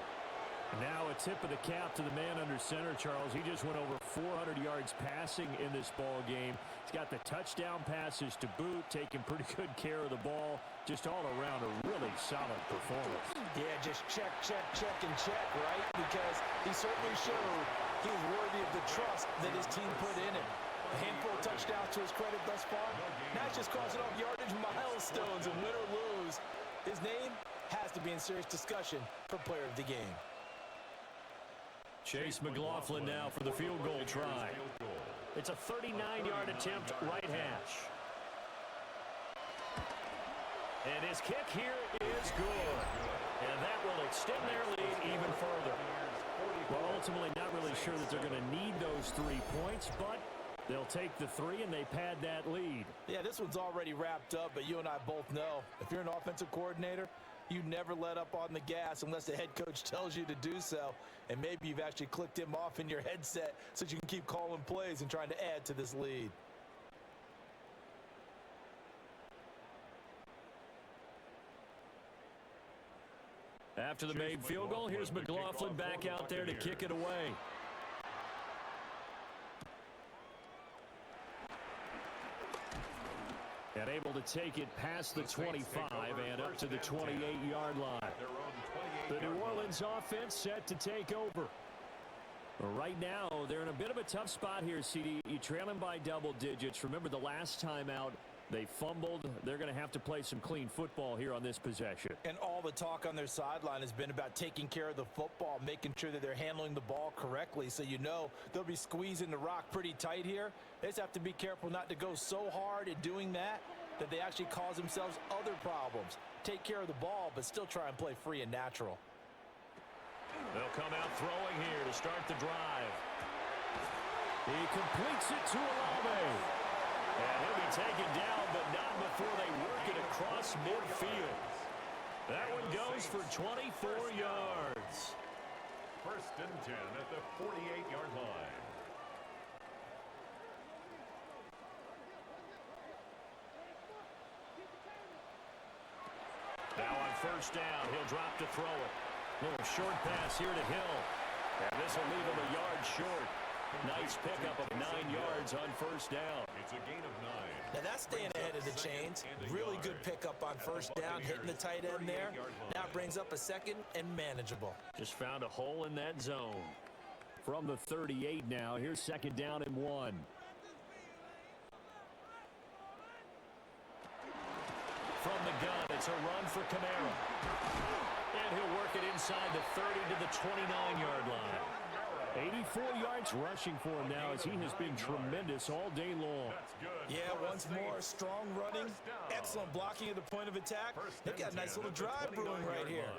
S4: Now a tip of the cap to the man under center, Charles. He just went over 400 yards passing in this ball game. He's got the touchdown passes to boot, taking pretty good care of the ball. Just all around a really solid performance.
S2: Yeah, just check, check, check, and check, right? Because he certainly showed he was worthy of the trust that his team put in him. A handful of touchdowns to his credit thus far. Now he's just crossing off yardage milestones, and win or lose, his name has to be in serious discussion for player of the game.
S1: Chase McLaughlin now for the field goal try. It's a 39-yard attempt, right hash. And his kick here is good. And that will extend their lead even further.
S4: Well, ultimately not really sure that they're going to need those 3 points, but they'll take the 3 and they pad that lead.
S2: Yeah, this one's already wrapped up, but you and I both know if you're an offensive coordinator, you never let up on the gas unless the head coach tells you to do so. And maybe you've actually clicked him off in your headset so that you can keep calling plays and trying to add to this lead.
S1: After the made field goal, here's McLaughlin back out there to kick it away.
S4: And able to take it past the 25 and up to the 28-yard line.
S1: The New Orleans offense set to take over.
S4: Right now, they're in a bit of a tough spot here, CD. You trail them by double digits. Remember the last time out, they fumbled. They're going to have to play some clean football here on this possession.
S2: And all the talk on their sideline has been about taking care of the football, making sure that they're handling the ball correctly. So you know they'll be squeezing the rock pretty tight here. They just have to be careful not to go so hard at doing that they actually cause themselves other problems. Take care of the ball, but still try and play free and natural.
S1: They'll come out throwing here to start the drive.
S4: He completes it to Olave.
S1: And he'll be taken down, but not before they work it across across midfield. That one goes for 24 yards.
S3: First and 10 at the 48-yard line.
S1: Now on first down, he'll drop to throw it. Little short pass here to Hill. And this will leave him a yard short. Nice pickup of 9 yards on first down.
S3: It's a gain of 9.
S2: Now that's staying ahead of the chains. Really good pickup on first down, hitting the tight end there. Now it brings up a second and manageable.
S4: Just found a hole in that zone. From the 38 now, here's second down and 1.
S1: From the gun, it's a run for Kamara. And he'll work it inside the 30 to the 29-yard line.
S4: 84 yards rushing for him now as he has been tremendous all day long.
S2: Yeah, once more, strong running, excellent blocking at the point of attack. They've got a nice little drive brewing right here.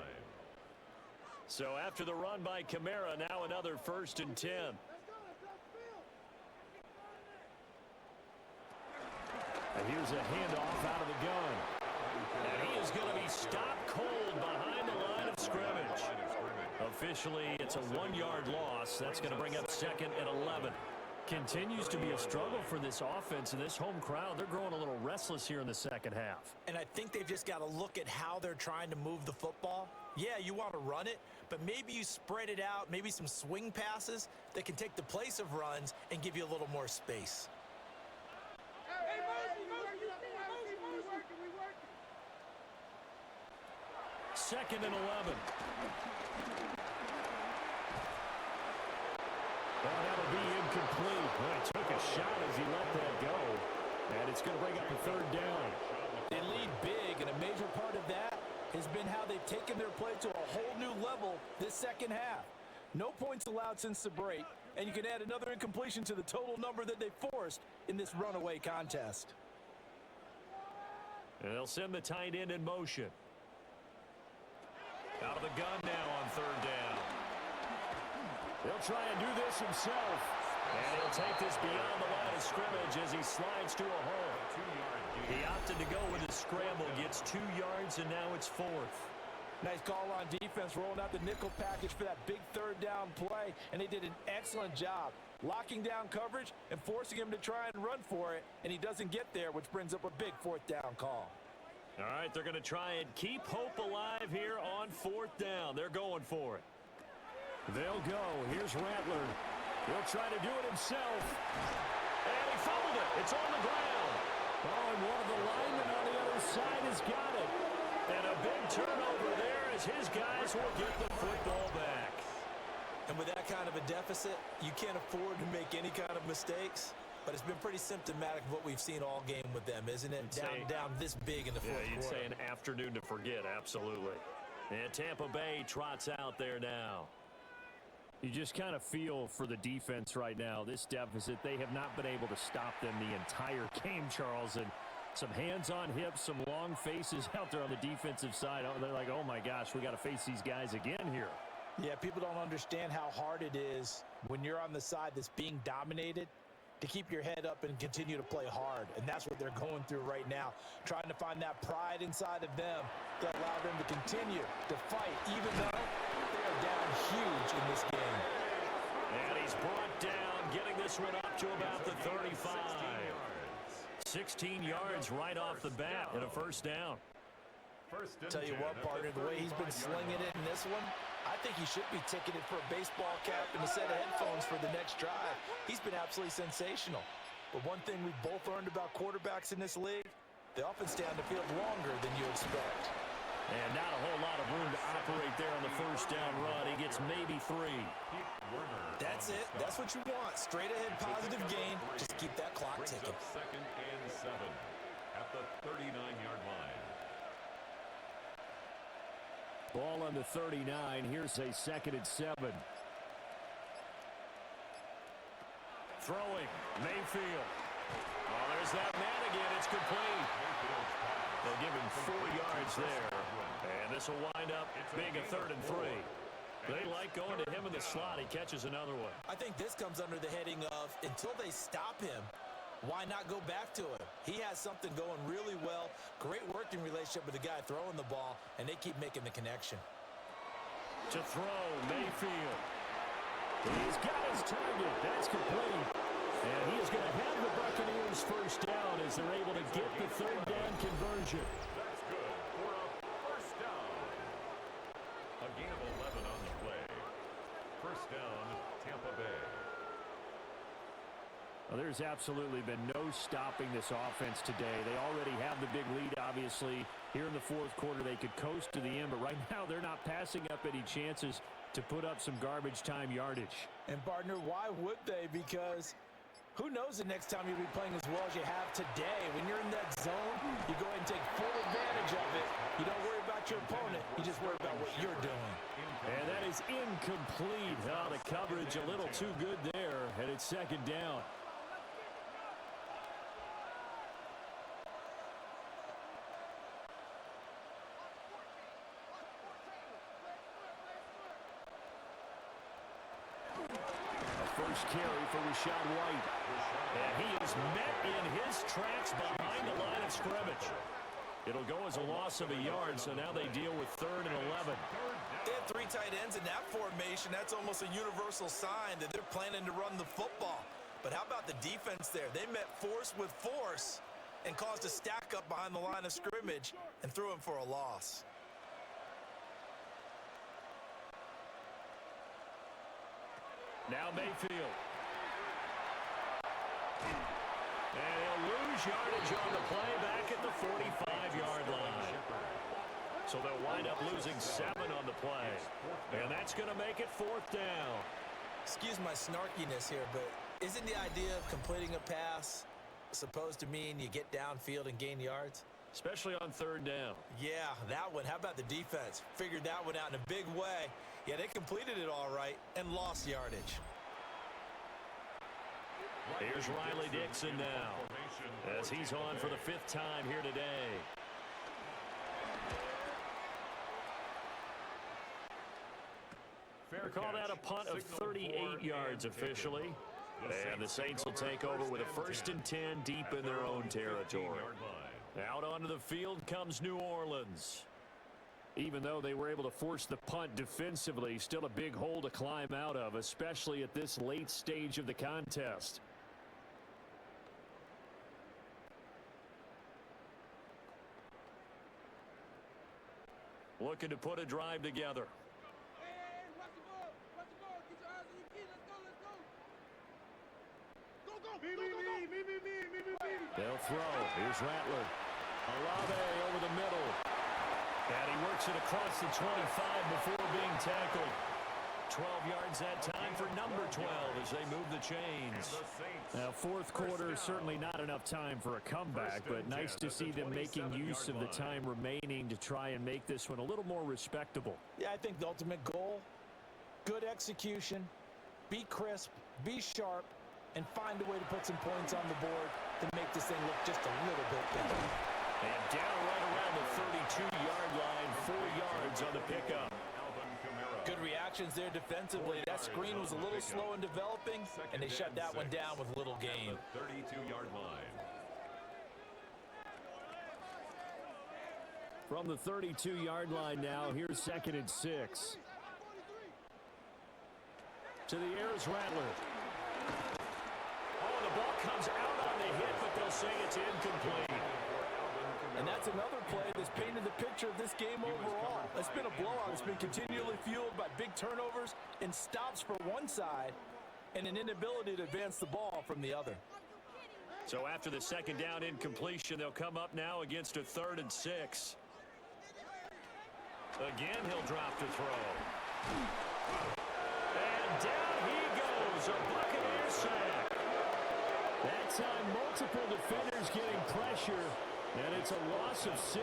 S1: So after the run by Kamara, now another first and 10.
S4: And here's a handoff out of the gun.
S1: And he is going to be stopped cold behind the line of scrimmage. Officially, it's a 1-yard loss. That's going to bring up second and 11.
S4: Continues to be a struggle for this offense and this home crowd. They're growing a little restless here in the second half.
S2: And I think they've just got to look at how they're trying to move the football. Yeah, you want to run it, but maybe you spread it out, maybe some swing passes that can take the place of runs and give you a little more space.
S1: Second and 11.
S4: Well, that'll be incomplete. Well, he took a shot as he let that go. And it's going to bring up a third down.
S2: They lead big, and a major part of that has been how they've taken their play to a whole new level this second half. No points allowed since the break, and you can add another incompletion to the total number that they forced in this runaway contest.
S1: And they'll send the tight end in motion. Out of the gun now on third down.
S4: He'll try and do this himself.
S1: And he'll take this beyond the line of scrimmage as he slides to a hole. He opted to go with a scramble, gets 2 yards, and now it's fourth.
S2: Nice call on defense, rolling out the nickel package for that big third down play, and they did an excellent job locking down coverage and forcing him to try and run for it, and he doesn't get there, which brings up a big fourth down call.
S1: All right, they're going to try and keep hope alive here on fourth down. They're going for it.
S4: They'll go. Here's Rattler. He'll try to do it himself.
S1: And he fumbled it. It's on the ground.
S4: Oh, and one of the linemen on the other side has got it.
S1: And a big turnover there as his guys will get the football back.
S2: And with that kind of a deficit, you can't afford to make any kind of mistakes. But it's been pretty symptomatic of what we've seen all game with them, isn't it? Down this big in the fourth quarter.
S1: You'd say an afternoon to forget, absolutely. And Tampa Bay trots out there now.
S4: You just kind of feel for the defense right now. This deficit, they have not been able to stop them the entire game, Charles. And some hands on hips, some long faces out there on the defensive side. They're like, oh, my gosh, we got to face these guys again here.
S2: Yeah, people don't understand how hard it is when you're on the side that's being dominated to keep your head up and continue to play hard. And that's what they're going through right now, trying to find that pride inside of them that allow them to continue to fight, even though they are down huge in this game.
S1: And he's brought down, getting this one up to about the 35. 16 yards right off the bat and a first down.
S2: Tell you what, partner, the way he's been slinging it in this one, I think he should be ticketed for a baseball cap and a set of headphones for the next drive. He's been absolutely sensational. But one thing we've both learned about quarterbacks in this league, they often stay on the field longer than you expect.
S1: And not a whole lot of room to operate there on the first down run. He gets maybe 3.
S2: That's it. That's what you want. Straight ahead positive gain. Just keep that clock ticking.
S3: Second and 7 at the 39-yard line.
S4: Ball on the 39. Here's a second and 7.
S1: Throwing. Mayfield. Oh, there's that man again. It's complete. They'll give him 4 yards there. And this will wind up being a 3rd and 3. They like going to him in the slot. He catches another one.
S2: I think this comes under the heading of, until they stop him, Why not go back to it? He has something going really well. Great working relationship with the guy throwing the ball, and they keep making the connection.
S4: To throw, Mayfield. He's got his target. That's complete. And he is going to have the Buccaneers first down as they're able to get the third down conversion.
S3: That's good for a first down. A gain of 11 on the play. First down, Tampa Bay.
S4: Well, there's absolutely been no stopping this offense today. They already have the big lead, obviously. Here in the fourth quarter, they could coast to the end, but right now they're not passing up any chances to put up some garbage time yardage.
S2: And, partner, why would they? Because who knows the next time you'll be playing as well as you have today. When you're in that zone, you go ahead and take full advantage of it. You don't worry about your opponent. You just worry about what you're doing.
S4: And that is incomplete. Oh, the coverage a little too good there, and it's second down. First carry for Rashad White. And he is met in his tracks behind the line of scrimmage. It'll go as a loss of a yard, so now they deal with 3rd and 11.
S2: They have 3 tight ends in that formation. That's almost a universal sign that they're planning to run the football. But how about the defense there? They met force with force and caused a stack up behind the line of scrimmage and threw him for a loss.
S4: Now Mayfield. And he'll lose yardage on the play back at the 45-yard line. So they'll wind up losing 7 on the play. And that's going to make it 4th down.
S2: Excuse my snarkiness here, but isn't the idea of completing a pass supposed to mean you get downfield and gain yards?
S4: Especially on 3rd down.
S2: Yeah, that one. How about the defense? Figured that one out in a big way. Yeah, they completed it all right and lost yardage.
S4: Here's Riley Dixon now as he's on for the 5th time here today. Call that a punt of 38 yards officially. And the Saints will take over with a 1st and 10 deep in their own territory. Out onto the field comes New Orleans. Even though they were able to force the punt defensively, still a big hole to climb out of, especially at this late stage of the contest. Looking to put a drive together. They'll throw. Here's Rattler. Olave over the middle. And he works it across the 25 before being tackled. 12 yards that time for number 12 as they move the chains. Now, fourth quarter, certainly not enough time for a comeback, but nice to see them making use of the time remaining to try and make this one a little more respectable.
S2: Yeah, I think the ultimate goal, good execution, be crisp, be sharp, and find a way to put some points on the board to make this thing look just a little bit better.
S4: And down right around the 32-yard line, 4 yards on the pickup.
S2: Good reactions there defensively. That screen was a little slow in developing, and they shut that one down with little gain.
S3: 32-yard line.
S4: From the 32-yard line now, here's 2nd and 6. To the air is Rattler. Oh, the ball comes out on the hit, but they'll say it's incomplete.
S2: And that's another play that's painted the picture of this game overall. It's been a blowout. It's been continually fueled by big turnovers and stops for one side and an inability to advance the ball from the other.
S4: So after the 2nd down incompletion, they'll come up now against a 3rd and 6. Again, he'll drop to throw. And down he goes, a Buccaneers sack. That time, multiple defenders getting pressure, and it's a loss of 6.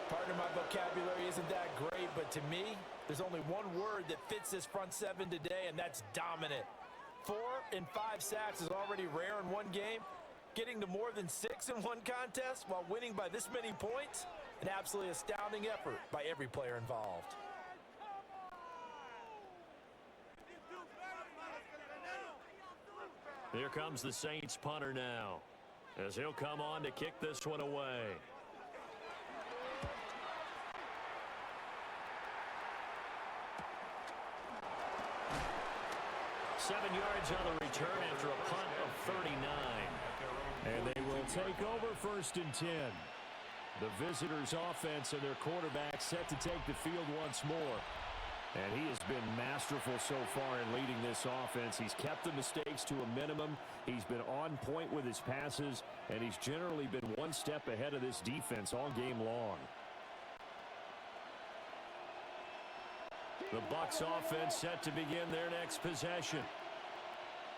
S2: Partner, my vocabulary isn't that great, but to me, there's only one word that fits this front seven today, and that's dominant. 4 and 5 sacks is already rare in one game. Getting to more than 6 in one contest while winning by this many points, an absolutely astounding effort by every player involved.
S1: Here comes the Saints punter now, as he'll come on to kick this one away. Seven yards on the return after a punt of 39.
S4: And they will take over 1st and 10. The visitors' offense and their quarterback set to take the field once more. And he has been masterful so far in leading this offense. He's kept the mistakes to a minimum. He's been on point with his passes, and he's generally been one step ahead of this defense all game long. The Bucs offense set to begin their next possession.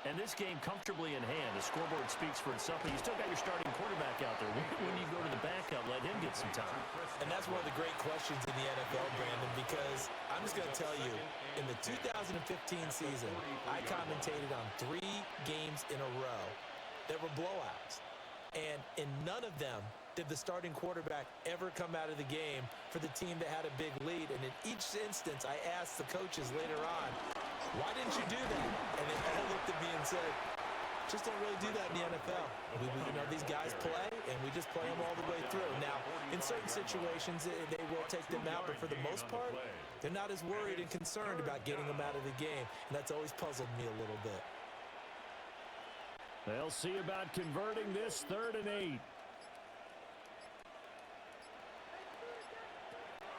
S1: And this game comfortably in hand. The scoreboard speaks for itself, but you still got your starting quarterback out there. When you go to the backup, let him get some time.
S2: And that's one of the great questions in the NFL, Brandon, because I'm just going to tell you, in the 2015 season, I commentated on 3 games in a row that were blowouts. And in none of them did the starting quarterback ever come out of the game for the team that had a big lead. And in each instance, I asked the coaches later on, why didn't you do that? And they all looked at me and said, just don't really do that in the NFL. These guys play, and we just play them all the way through. Now, in certain situations, they will take them out, but for the most part, they're not as worried and concerned about getting them out of the game, and that's always puzzled me a little bit.
S4: They'll see about converting this 3rd and 8.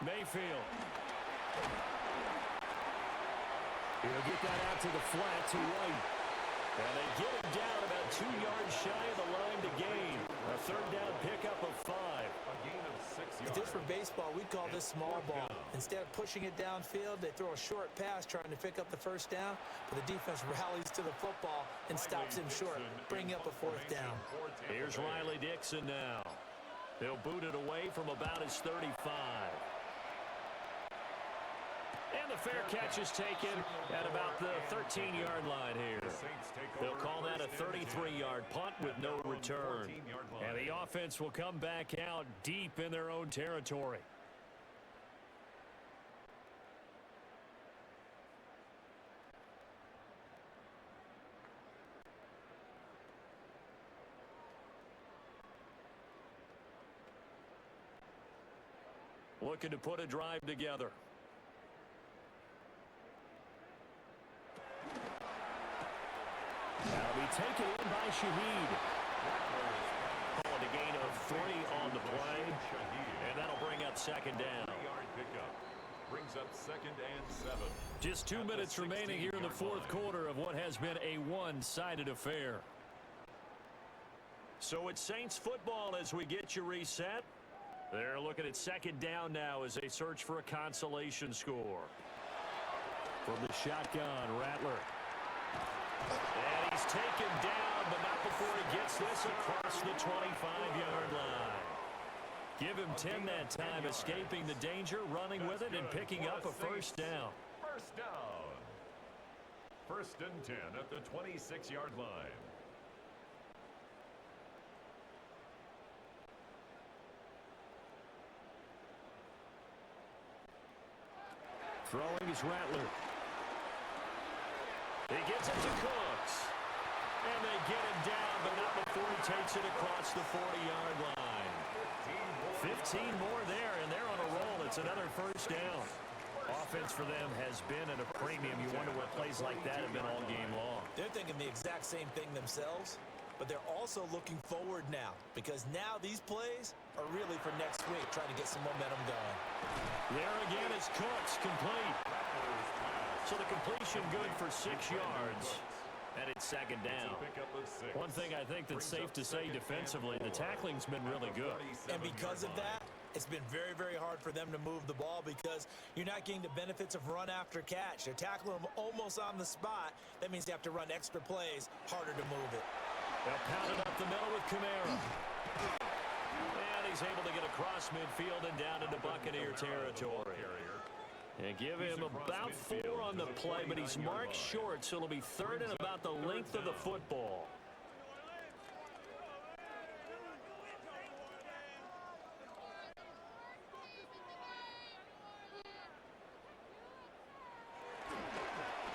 S4: Mayfield. He'll get that out to the flat to White.
S1: And they get him down about 2 yards shy of the line to gain. A 3rd down pickup of 5.
S3: A gain of 6 yards.
S2: If this were baseball, we'd call this small ball. Instead of pushing it downfield, they throw a short pass trying to pick up the 1st down, but the defense rallies to the football and stops him short, bringing up a 4th down.
S1: Here's Riley Dixon now. He'll boot it away from about his 35. And the fair catch is taken at about the 13-yard line here. They'll call that a 33-yard punt with no return. And the offense will come back out deep in their own territory. Looking to put a drive together.
S4: That'll be taken in by Shaheed.
S1: Calling a gain of 3 on the play. And that'll bring up 2nd down.
S3: 3-yard pickup. Brings up 2nd and 7.
S1: Just 2 minutes remaining here in the 4th quarter of what has been a one-sided affair. So it's Saints football as we get you reset. They're looking at 2nd down now as they search for a consolation score.
S4: From the shotgun, Rattler.
S1: And he's taken down, but not before he gets this across the 25-yard line. Give him 10 that time, escaping the danger, running with it, and picking up a 1st down.
S3: 1st down. 1st and 10 at the 26-yard line.
S4: Throwing is Rattler.
S1: He gets it to Cooks. And they get him down, but not before he takes it across the 40-yard line. 15 more there, and they're on a roll. It's another 1st down. Offense for them has been at a premium. You wonder what plays like that have been all game long.
S2: They're thinking the exact same thing themselves, but they're also looking forward now, because now these plays are really for next week, trying to get some momentum going.
S1: There again is Cooks, complete. So the completion good for 6 yards, and it's 2nd down. One thing I think that's safe to say defensively, the tackling's been really good.
S2: And because of that, it's been very, very hard for them to move the ball because you're not getting the benefits of run after catch. They're tackling them almost on the spot. That means they have to run extra plays, harder to move it.
S1: They'll pound it up the middle with Kamara. And he's able to get across midfield and down into Buccaneer territory. And give him about 4 on the play, but he's marked short, so it'll be 3rd and about the length of the football.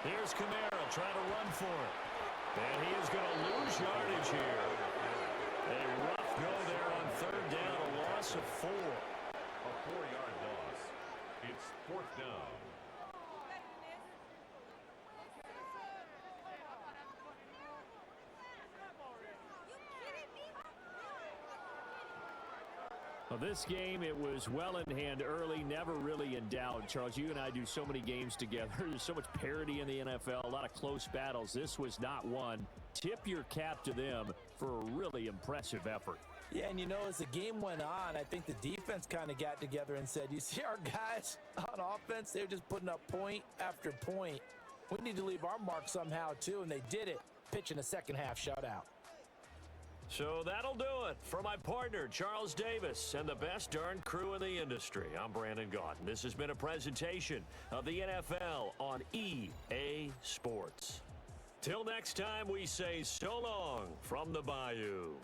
S1: Here's Kamara trying to run for it. And he is going to lose yardage here. A rough go there on third down, a loss of 4.
S3: A 4-yard loss. It's fourth down.
S4: Well, this game, it was well in hand early, never really in doubt. Charles, you and I do so many games together. There's so much parity in the NFL, a lot of close battles. This was not one. Tip your cap to them for a really impressive effort.
S2: Yeah, and you know, as the game went on, I think the defense kind of got together and said, you see our guys on offense, they're just putting up point after point. We need to leave our mark somehow, too, and they did it, pitching a second-half shutout.
S1: So that'll do it for my partner, Charles Davis, and the best darn crew in the industry. I'm Brandon Gxlden. This has been a presentation of the NFL on EA Sports. Till next time, we say so long from the Bayou.